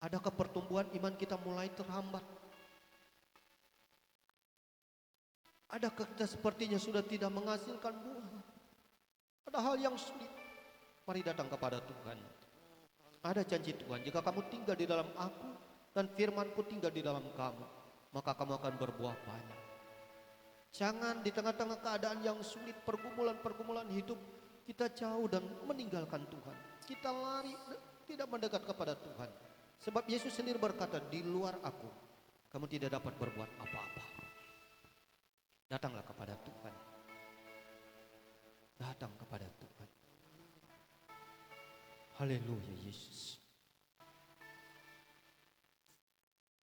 Adakah pertumbuhan iman kita mulai terhambat? Adakah kita sepertinya sudah tidak menghasilkan buah? Ada hal yang sulit. Mari datang kepada Tuhan. Ada janji Tuhan, jika kamu tinggal di dalam aku dan firman-Ku tinggal di dalam kamu, maka kamu akan berbuah banyak. Jangan di tengah-tengah keadaan yang sulit, pergumulan-pergumulan hidup, kita jauh dan meninggalkan Tuhan. Kita lari, tidak mendekat kepada Tuhan. Sebab Yesus sendiri berkata, di luar aku, kamu tidak dapat berbuat apa-apa. Datanglah kepada Tuhan. Datang kepada Tuhan. Haleluya Yesus.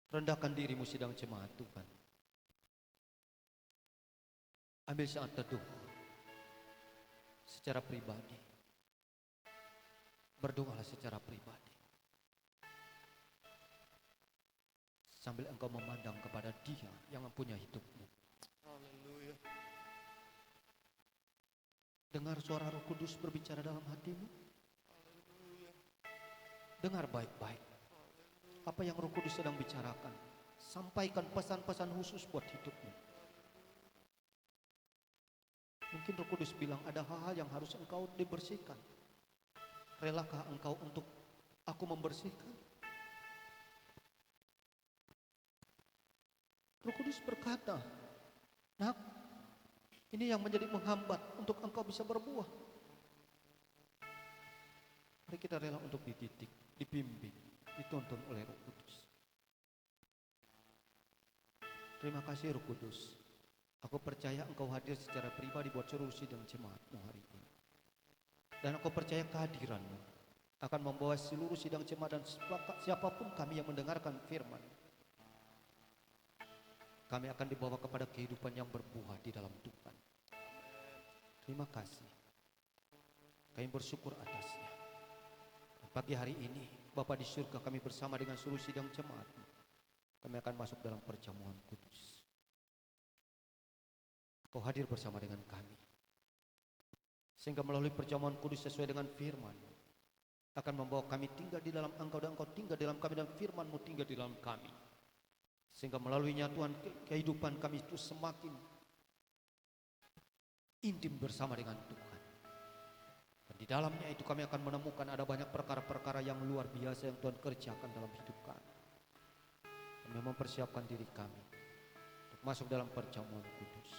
Rendahkan dirimu sidang jemaat Tuhan. Ambil saat teduh secara pribadi. Berdoalah secara pribadi. Sambil engkau memandang kepada Dia yang mempunyai hidupmu. Haleluya. Dengar suara Roh Kudus berbicara dalam hatimu. Dengar baik-baik apa yang Roh Kudus sedang bicarakan. Sampaikan pesan-pesan khusus buat hidupmu. Mungkin Roh Kudus bilang ada hal-hal yang harus engkau dibersihkan. Relakah engkau untuk aku membersihkan? Roh Kudus berkata, nak, Ini yang menjadi menghambat untuk engkau bisa berbuah. Mari kita rela untuk dididik, dibimbing, dituntun oleh Roh Kudus. Terima kasih Roh Kudus. Aku percaya engkau hadir secara pribadi buat seluruh sidang jemaatmu hari ini. Dan aku percaya kehadiranmu akan membawa seluruh sidang jemaat dan siapapun kami yang mendengarkan firman. Kami akan dibawa kepada kehidupan yang berbuah di dalam Tuhan. Terima kasih. Kami bersyukur atasnya. Dan pagi hari ini, Bapa di surga, kami bersama dengan seluruh sidang jemaat. Kami akan masuk dalam perjamuan kudus. Kau hadir bersama dengan kami. Sehingga melalui perjamuan kudus sesuai dengan firman akan membawa kami tinggal di dalam Engkau dan Engkau tinggal di dalam kami dan firman-Mu tinggal di dalam kami. Sehingga melaluinya Tuhan kehidupan kami itu semakin intim bersama dengan Tuhan. Dan di dalamnya itu kami akan menemukan ada banyak perkara-perkara yang luar biasa yang Tuhan kerjakan dalam hidup kami. Kami mempersiapkan diri kami untuk masuk dalam perjamuan kudus.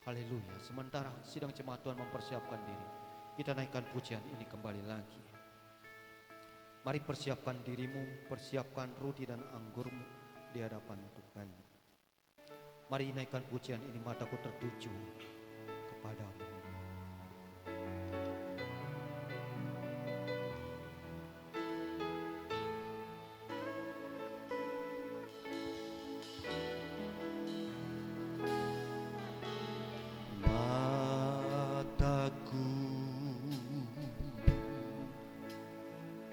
Haleluya. Sementara sidang jemaat Tuhan mempersiapkan diri, kita naikkan pujian ini kembali lagi. Mari persiapkan dirimu, persiapkan roti dan anggurmu di hadapan Tuhan. Mari naikkan pujian ini, mataku tertuju kepadamu. Mataku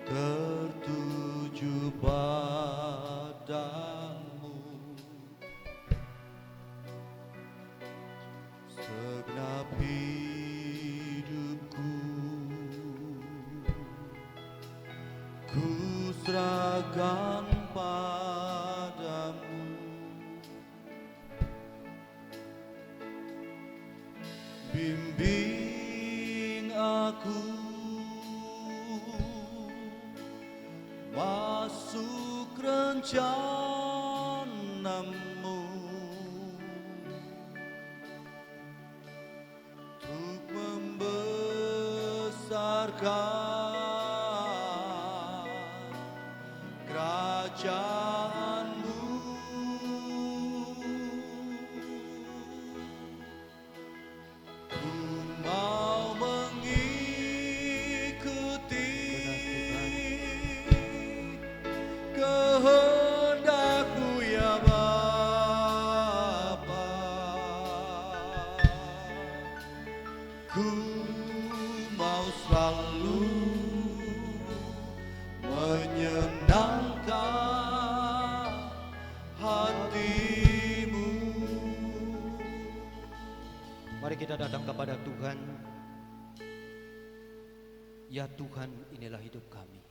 tertuju padamu, segenap hidupku ku serahkan padamu. Bimbing aku masuk rencana-Mu untuk membesarkan kerajaan-Mu. Ku mau mengikuti kehendak-Mu ya Bapa. Ku mau selalu menyenangkan hati-Mu. Mari kita datang kepada Tuhan. Ya Tuhan, inilah hidup kami.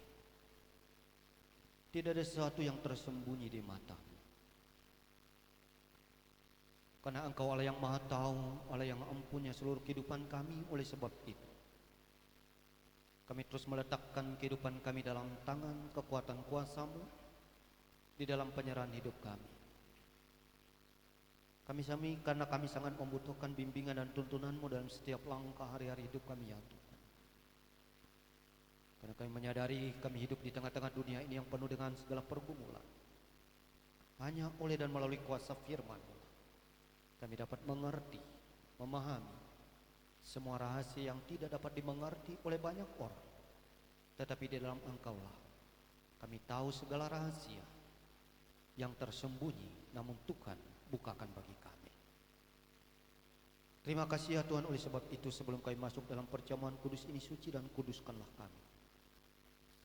Tidak ada sesuatu yang tersembunyi di mata-Mu. Karena Engkau Allah yang Maha Tahu, Allah yang mempunyai seluruh kehidupan kami. Oleh sebab itu, kami terus meletakkan kehidupan kami dalam tangan kekuatan kuasa-Mu, di dalam penyerahan hidup kami. Karena kami sangat membutuhkan bimbingan dan tuntunan-Mu dalam setiap langkah hari-hari hidup kami ya Tuhan. Karena kami menyadari kami hidup di tengah-tengah dunia ini yang penuh dengan segala pergumulan. Hanya oleh dan melalui kuasa firman-Mu kami dapat mengerti, memahami semua rahasia yang tidak dapat dimengerti oleh banyak orang. Tetapi di dalam Engkau-lah kami tahu segala rahasia yang tersembunyi, namun Tuhan bukakan bagi kami. Terima kasih ya Tuhan. Oleh sebab itu, sebelum kami masuk dalam perjamuan kudus ini, suci dan kuduskanlah kami.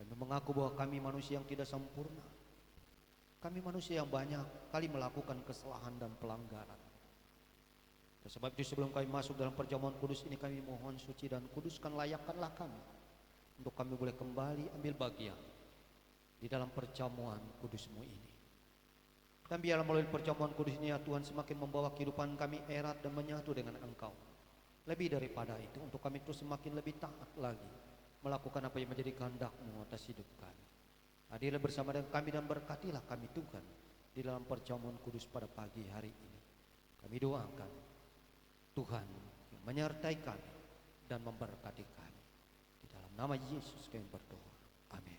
Kami mengaku bahwa kami manusia yang tidak sempurna. Kami manusia yang banyak kali melakukan kesalahan dan pelanggaran. Dan sebab itu, sebelum kami masuk dalam perjamuan kudus ini, kami mohon suci dan kuduskan, layakkanlah kami untuk kami boleh kembali ambil bagian di dalam perjamuan kudus-Mu ini. Dan biarlah melalui perjamuan kudus ini ya Tuhan, semakin membawa kehidupan kami erat dan menyatu dengan Engkau. Lebih daripada itu, untuk kami terus semakin lebih taat lagi melakukan apa yang menjadi kehendak-Mu atas hidup kami. Hadirlah bersama dengan kami dan berkatilah kami Tuhan di dalam perjamuan kudus pada pagi hari ini. Kami doakan Tuhan yang menyertai kami dan memberkati kami. Di dalam nama Yesus kami berdoa. Amin.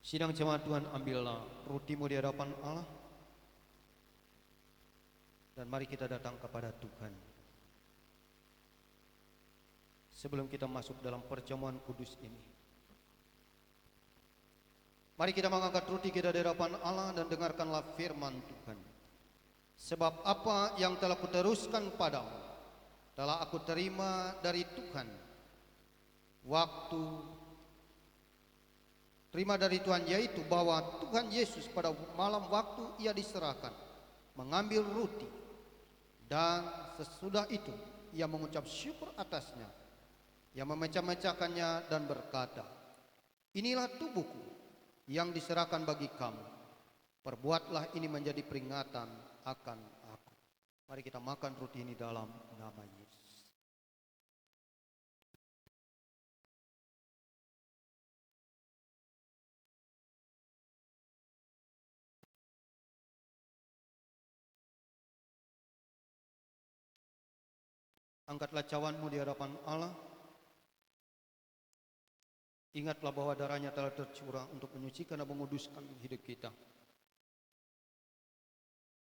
Sidang jemaat Tuhan, ambillah rotimu di hadapan Allah. Dan mari kita datang kepada Tuhan. Sebelum kita masuk dalam perjamuan kudus ini, mari kita mengangkat roti kita di hadapan Allah dan dengarkanlah firman Tuhan. Sebab apa yang telah kuteruskan padamu telah aku terima dari Tuhan. Terima dari Tuhan, yaitu bahwa Tuhan Yesus pada malam waktu ia diserahkan mengambil roti, dan sesudah itu ia mengucap syukur atasnya, ia memecah-mecahkannya dan berkata, inilah tubuhku yang diserahkan bagi kamu, perbuatlah ini menjadi peringatan akan aku. Mari kita makan roti ini dalam nama Yesus. Angkatlah cawanmu di hadapan Allah. Ingatlah bahwa darahnya telah tercurah untuk menyucikan dan menguduskan hidup kita.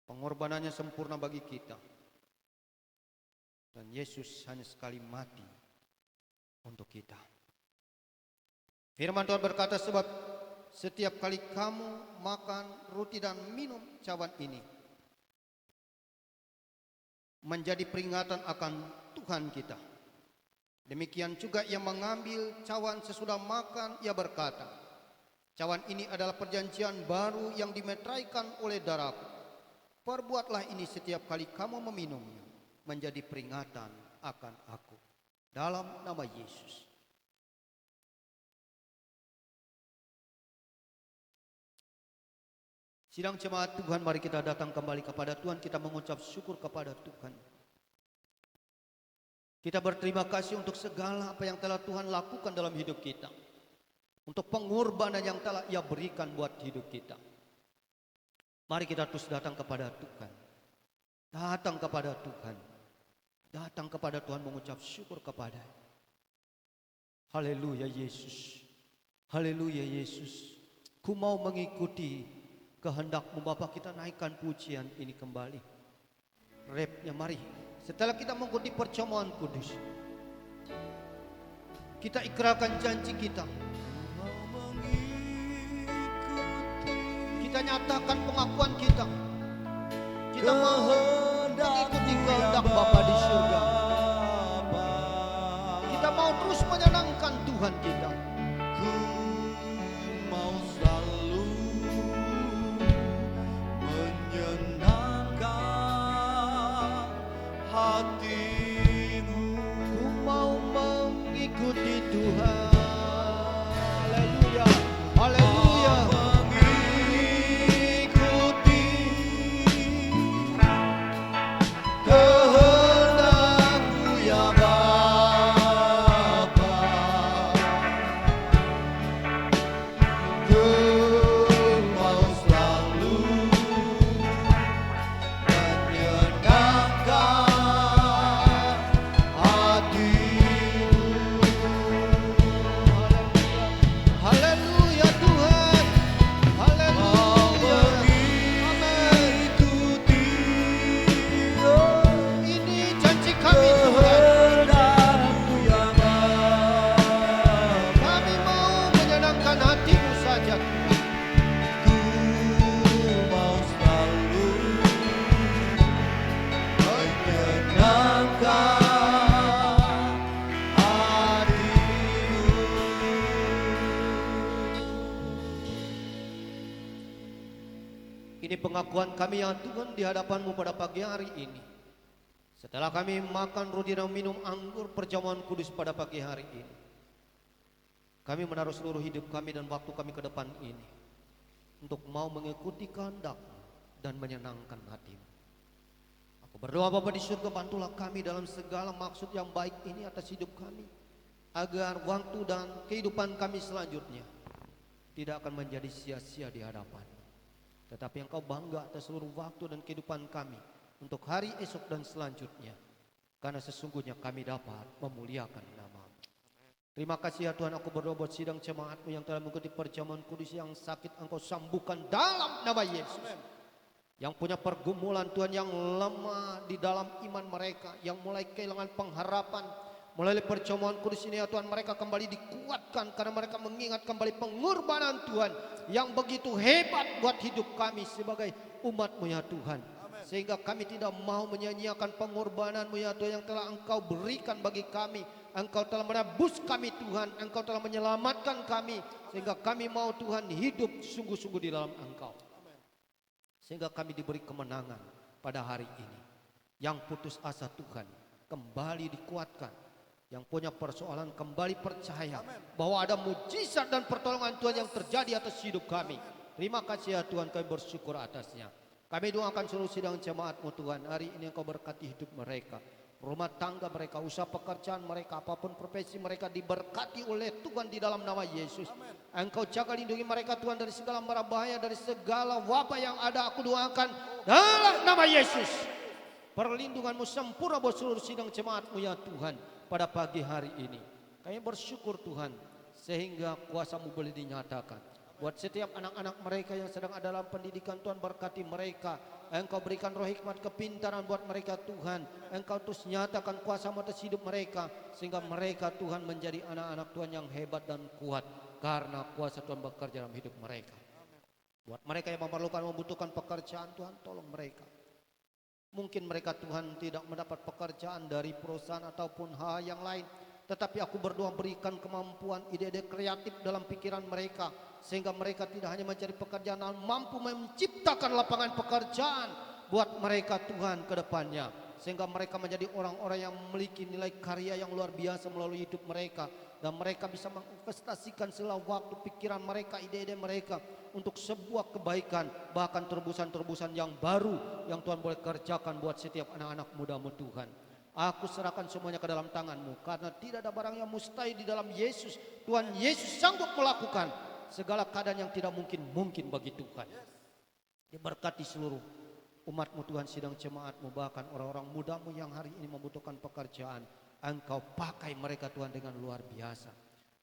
Pengorbanannya sempurna bagi kita. Dan Yesus hanya sekali mati untuk kita. Firman Tuhan berkata, sebab setiap kali kamu makan roti dan minum cawan ini, menjadi peringatan akan Tuhan kita. Demikian juga ia mengambil cawan sesudah makan, ia berkata, cawan ini adalah perjanjian baru yang dimeteraikan oleh darahku. Perbuatlah ini setiap kali kamu meminumnya, menjadi peringatan akan aku. Dalam nama Yesus. Sidang jemaat Tuhan, mari kita datang kembali kepada Tuhan. Kita mengucap syukur kepada Tuhan. Kita berterima kasih untuk segala apa yang telah Tuhan lakukan dalam hidup kita. Untuk pengorbanan yang telah Ia berikan buat hidup kita. Mari kita terus datang kepada Tuhan. Datang kepada Tuhan. Datang kepada Tuhan mengucap syukur kepada. Haleluya Yesus. Haleluya Yesus. Ku mau mengikuti kehendak-Mu Bapa. Kita naikkan pujian ini kembali. Rapnya mari. Setelah kita mengikuti perjamuan kudus, kita ikrarkan janji kita. Kita nyatakan pengakuan kita. Kita mau mengikuti kehendak Bapa di surga. Kita mau terus menyenangkan Tuhan kita. Ku mau selalu menyenangkan hatimu. Ku mau mengikuti Tuhan. Haleluya. Haleluya. Mengikuti kehendak-Mu ya Bapa. Ku mau selalu menyenangkan hatimu. Haleluya Tuhan. Haleluya. Mengikuti Ini janji kami Tuhan. kehendak-Mu ya Bapa. Kami mau menyenangkan hati-Mu saja Tuhan. Ku mau selalu menyenangkan hatimu. Ini pengakuan kami ya Tuhan di hadapan-Mu pada pagi hari ini. Setelah kami makan roti dan minum anggur perjamuan kudus pada pagi hari ini, kami menaruh seluruh hidup kami dan waktu kami ke depan ini untuk mau mengikuti kehendak-Mu dan menyenangkan hati-Mu. Aku berdoa Bapa di surga, bantulah kami dalam segala maksud yang baik ini atas hidup kami, agar waktu dan kehidupan kami selanjutnya tidak akan menjadi sia-sia di hadapan, tetapi Engkau bangga atas seluruh waktu dan kehidupan kami untuk hari esok dan selanjutnya. karena sesungguhnya kami dapat memuliakan nama. Terima kasih ya Tuhan, aku berdoa buat sidang jemaat-Mu yang telah mengikuti perjamuan kudus yang sakit, Engkau sembuhkan dalam nama Yesus. Yang punya pergumulan Tuhan, yang lemah di dalam iman mereka, yang mulai kehilangan pengharapan, melalui perjamuan kudus ini ya Tuhan, mereka kembali dikuatkan karena mereka mengingat kembali pengorbanan Tuhan yang begitu hebat buat hidup kami sebagai umat-Mu ya Tuhan. Sehingga kami tidak mau menyanyiakan pengorbanan-Mu ya Tuhan yang telah Engkau berikan bagi kami. Engkau telah menebus kami Tuhan, Engkau telah menyelamatkan kami, sehingga kami mau Tuhan hidup sungguh-sungguh di dalam Engkau. Sehingga kami diberi kemenangan pada hari ini. Yang putus asa Tuhan kembali dikuatkan. Yang punya persoalan kembali percaya bahwa ada mujizat dan pertolongan Tuhan yang terjadi atas hidup kami. Terima kasih ya Tuhan, kami bersyukur atasnya. Kami doakan seluruh sidang jemaat-Mu Tuhan, hari ini Engkau berkati hidup mereka, rumah tangga mereka, usaha pekerjaan mereka, apapun profesi mereka diberkati oleh Tuhan di dalam nama Yesus. Engkau jaga lindungi mereka Tuhan dari segala mara bahaya, dari segala wabah yang ada, aku doakan dalam nama Yesus. Perlindungan-Mu sempurna buat seluruh sidang jemaat-Mu ya Tuhan pada pagi hari ini. Kami bersyukur Tuhan, sehingga kuasa-Mu boleh dinyatakan. Buat setiap anak-anak mereka yang sedang ada dalam pendidikan, Tuhan berkati mereka. Engkau berikan roh hikmat kepintaran buat mereka Tuhan. Engkau terus nyatakan kuasa-Mu atas hidup mereka, sehingga mereka Tuhan menjadi anak-anak Tuhan yang hebat dan kuat, karena kuasa Tuhan bekerja dalam hidup mereka. Buat mereka yang memerlukan, membutuhkan pekerjaan, Tuhan tolong mereka. Mungkin mereka Tuhan tidak mendapat pekerjaan dari perusahaan ataupun hal yang lain, tetapi aku berdoa berikan kemampuan, ide-ide kreatif dalam pikiran mereka, sehingga mereka tidak hanya mencari pekerjaan, namun mampu menciptakan lapangan pekerjaan buat mereka Tuhan ke depannya. Sehingga mereka menjadi orang-orang yang memiliki nilai karya yang luar biasa melalui hidup mereka. Dan mereka bisa menginvestasikan segala waktu, pikiran mereka, ide-ide mereka untuk sebuah kebaikan, bahkan terobosan-terobosan yang baru yang Tuhan boleh kerjakan buat setiap anak-anak muda-Mu Tuhan. Aku serahkan semuanya ke dalam tangan-Mu, karena tidak ada barang yang mustahil di dalam Yesus. Tuhan Yesus sanggup melakukan segala keadaan yang tidak mungkin bagi Tuhan. Diberkati seluruh umat-Mu Tuhan, sidang jemaat-Mu, bahkan orang-orang muda-Mu yang hari ini membutuhkan pekerjaan. Engkau pakai mereka Tuhan dengan luar biasa.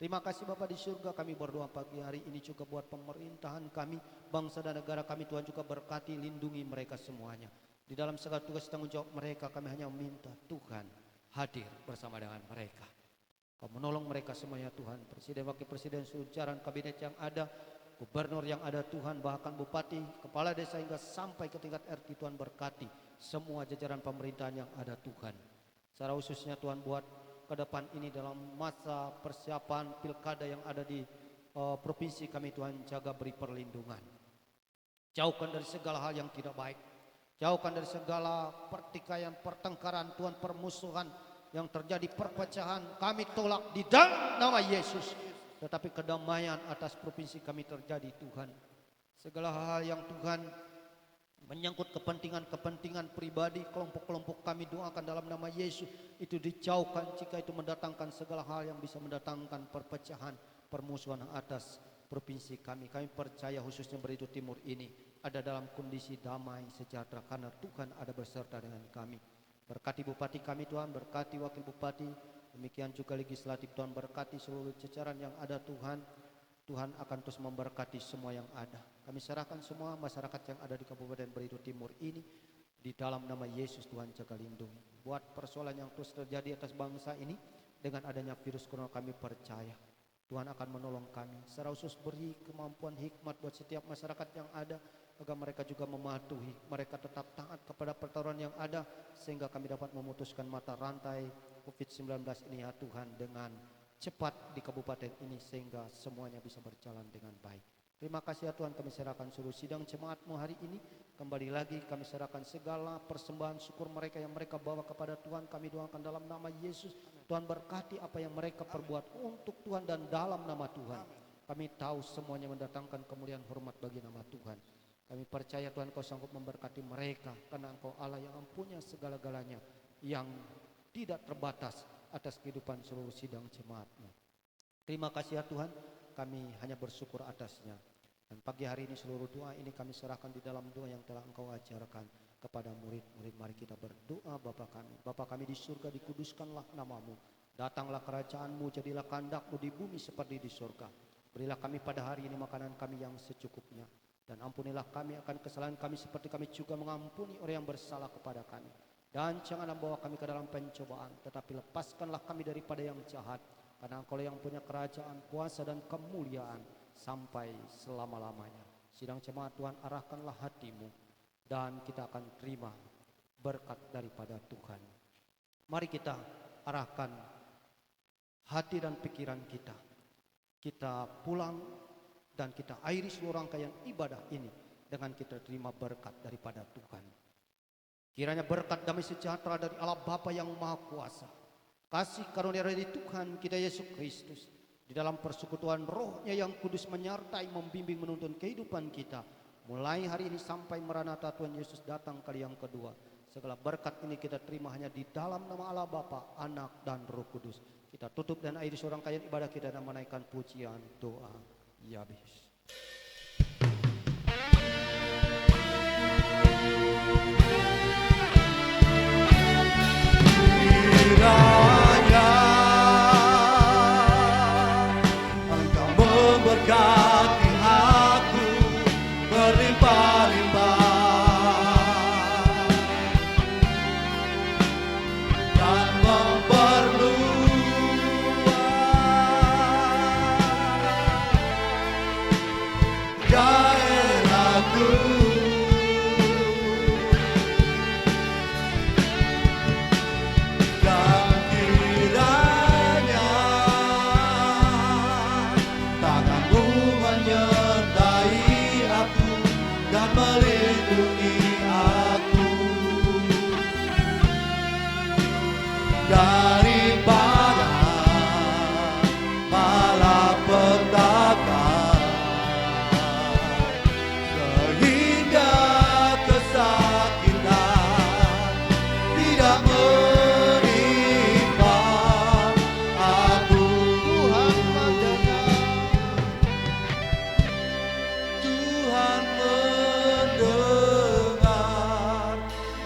Terima kasih Bapa di surga, kami berdoa pagi hari ini juga buat pemerintahan kami, bangsa dan negara kami Tuhan, juga berkati, lindungi mereka semuanya. Di dalam segala tugas tanggung jawab mereka, kami hanya meminta Tuhan hadir bersama dengan mereka. Kau menolong mereka semuanya Tuhan, presiden, wakil presiden, seluruh jajaran kabinet yang ada, gubernur yang ada Tuhan, bahkan bupati, kepala desa hingga sampai ke tingkat RT, Tuhan berkati semua jajaran pemerintahan yang ada Tuhan. Secara khususnya Tuhan buat ke depan ini dalam masa persiapan pilkada yang ada di provinsi kami Tuhan, jaga beri perlindungan. Jauhkan dari segala hal yang tidak baik. Jauhkan dari segala pertikaian, pertengkaran Tuhan, permusuhan yang terjadi, perpecahan. Kami tolak di dalam nama Yesus. Tetapi kedamaian atas provinsi kami terjadi Tuhan. Segala hal yang Tuhan menyangkut kepentingan-kepentingan pribadi, kelompok-kelompok kami doakan dalam nama Yesus. Itu dijauhkan jika itu mendatangkan segala hal yang bisa mendatangkan perpecahan, permusuhan atas provinsi kami. Kami percaya khususnya Beritu Timur ini ada dalam kondisi damai sejahtera karena Tuhan ada beserta dengan kami. Berkati bupati kami Tuhan, berkati wakil bupati, demikian juga legislatif Tuhan, berkati seluruh jajaran yang ada Tuhan. Tuhan akan terus memberkati semua yang ada. Kami serahkan semua masyarakat yang ada di Kabupaten Beritu Timur ini di dalam nama Yesus. Tuhan jaga lindungi. Buat persoalan yang terus terjadi atas bangsa ini, dengan adanya virus corona kami percaya Tuhan akan menolong kami. Secara khusus beri kemampuan hikmat buat setiap masyarakat yang ada, agar mereka juga mematuhi, mereka tetap taat kepada peraturan yang ada, sehingga kami dapat memutuskan mata rantai COVID-19 ini ya Tuhan dengan cepat di kabupaten ini, sehingga semuanya bisa berjalan dengan baik. Terima kasih ya Tuhan, kami serahkan seluruh sidang jemaat-Mu hari ini. Kembali lagi kami serahkan segala persembahan syukur mereka yang mereka bawa kepada Tuhan. Kami doakan dalam nama Yesus, Tuhan berkati apa yang mereka perbuat untuk Tuhan dan dalam nama Tuhan. Kami tahu semuanya mendatangkan kemuliaan hormat bagi nama Tuhan. Kami percaya Tuhan Kau sanggup memberkati mereka, karena Engkau Allah yang mempunyai segala-galanya, yang tidak terbatas atas kehidupan seluruh sidang jemaat-Mu. Terima kasih ya Tuhan, kami hanya bersyukur atasnya. Dan pagi hari ini seluruh doa ini kami serahkan di dalam doa yang telah Engkau ajarkan. kepada murid-murid. Mari kita berdoa. Bapa kami di surga, dikuduskanlah namamu. Datanglah kerajaanmu, jadilah kehendakmu di bumi seperti di surga. Berilah kami pada hari ini makanan kami yang secukupnya. Dan ampunilah kami akan kesalahan kami seperti kami juga mengampuni orang yang bersalah kepada kami. Dan janganlah bawa kami ke dalam pencobaan, tetapi lepaskanlah kami daripada yang jahat. Karena Engkau yang punya kerajaan, kuasa dan kemuliaan sampai selama-lamanya. Sidang jemaat Tuhan, arahkanlah hatimu dan kita akan terima berkat daripada Tuhan. Mari kita arahkan hati dan pikiran kita. Kita pulang dan kita akhiri seluruh rangkaian ibadah ini dengan kita terima berkat daripada Tuhan. Kiranya berkat damai sejahtera dari Allah Bapa yang Maha Kuasa, kasih karunia dari Tuhan kita Yesus Kristus, di dalam persekutuan Roh-Nya yang kudus menyertai, membimbing, menuntun kehidupan kita mulai hari ini sampai Maranatha Tuhan Yesus datang kali yang kedua. Segala berkat ini kita terima hanya di dalam nama Allah Bapa, Anak dan Roh Kudus. Kita tutup dan akhiri seorang rangkaian ibadah kita dan menaikkan pujian doa Yabes. Kiranya Engkau memberkati aku berlimpah-limpah dan memperluas daerahku. Daripada malapetaka sehingga kesakitan tidak menimpa aku. Tuhan mendengar, Tuhan mendengar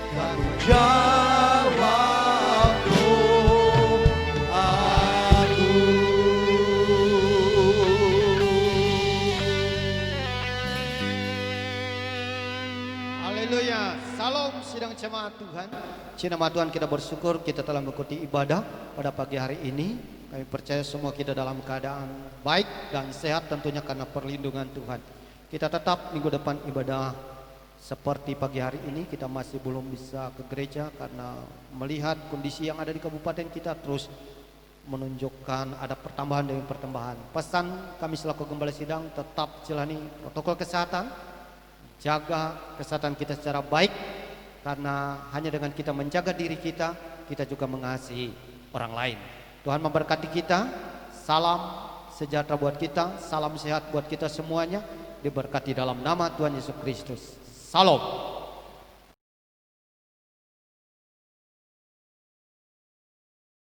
dan menjawab. Haleluya. Salam sidang jemaat Tuhan. Jemaat Tuhan, kita bersyukur kita telah mengikuti ibadah pada pagi hari ini. Kami percaya semua kita dalam keadaan baik dan sehat tentunya karena perlindungan Tuhan. Kita tetap minggu depan ibadah seperti pagi hari ini. Kita masih belum bisa ke gereja karena melihat kondisi yang ada di kabupaten kita terus menunjukkan ada pertambahan demi pertambahan. Pesan kami selaku gembala sidang, tetap jalani protokol kesehatan, jaga kesehatan kita secara baik, karena hanya dengan kita menjaga diri kita, kita juga mengasihi orang lain. Tuhan memberkati kita. Salam sejahtera buat kita, salam sehat buat kita semuanya, diberkati dalam nama Tuhan Yesus Kristus. Salam.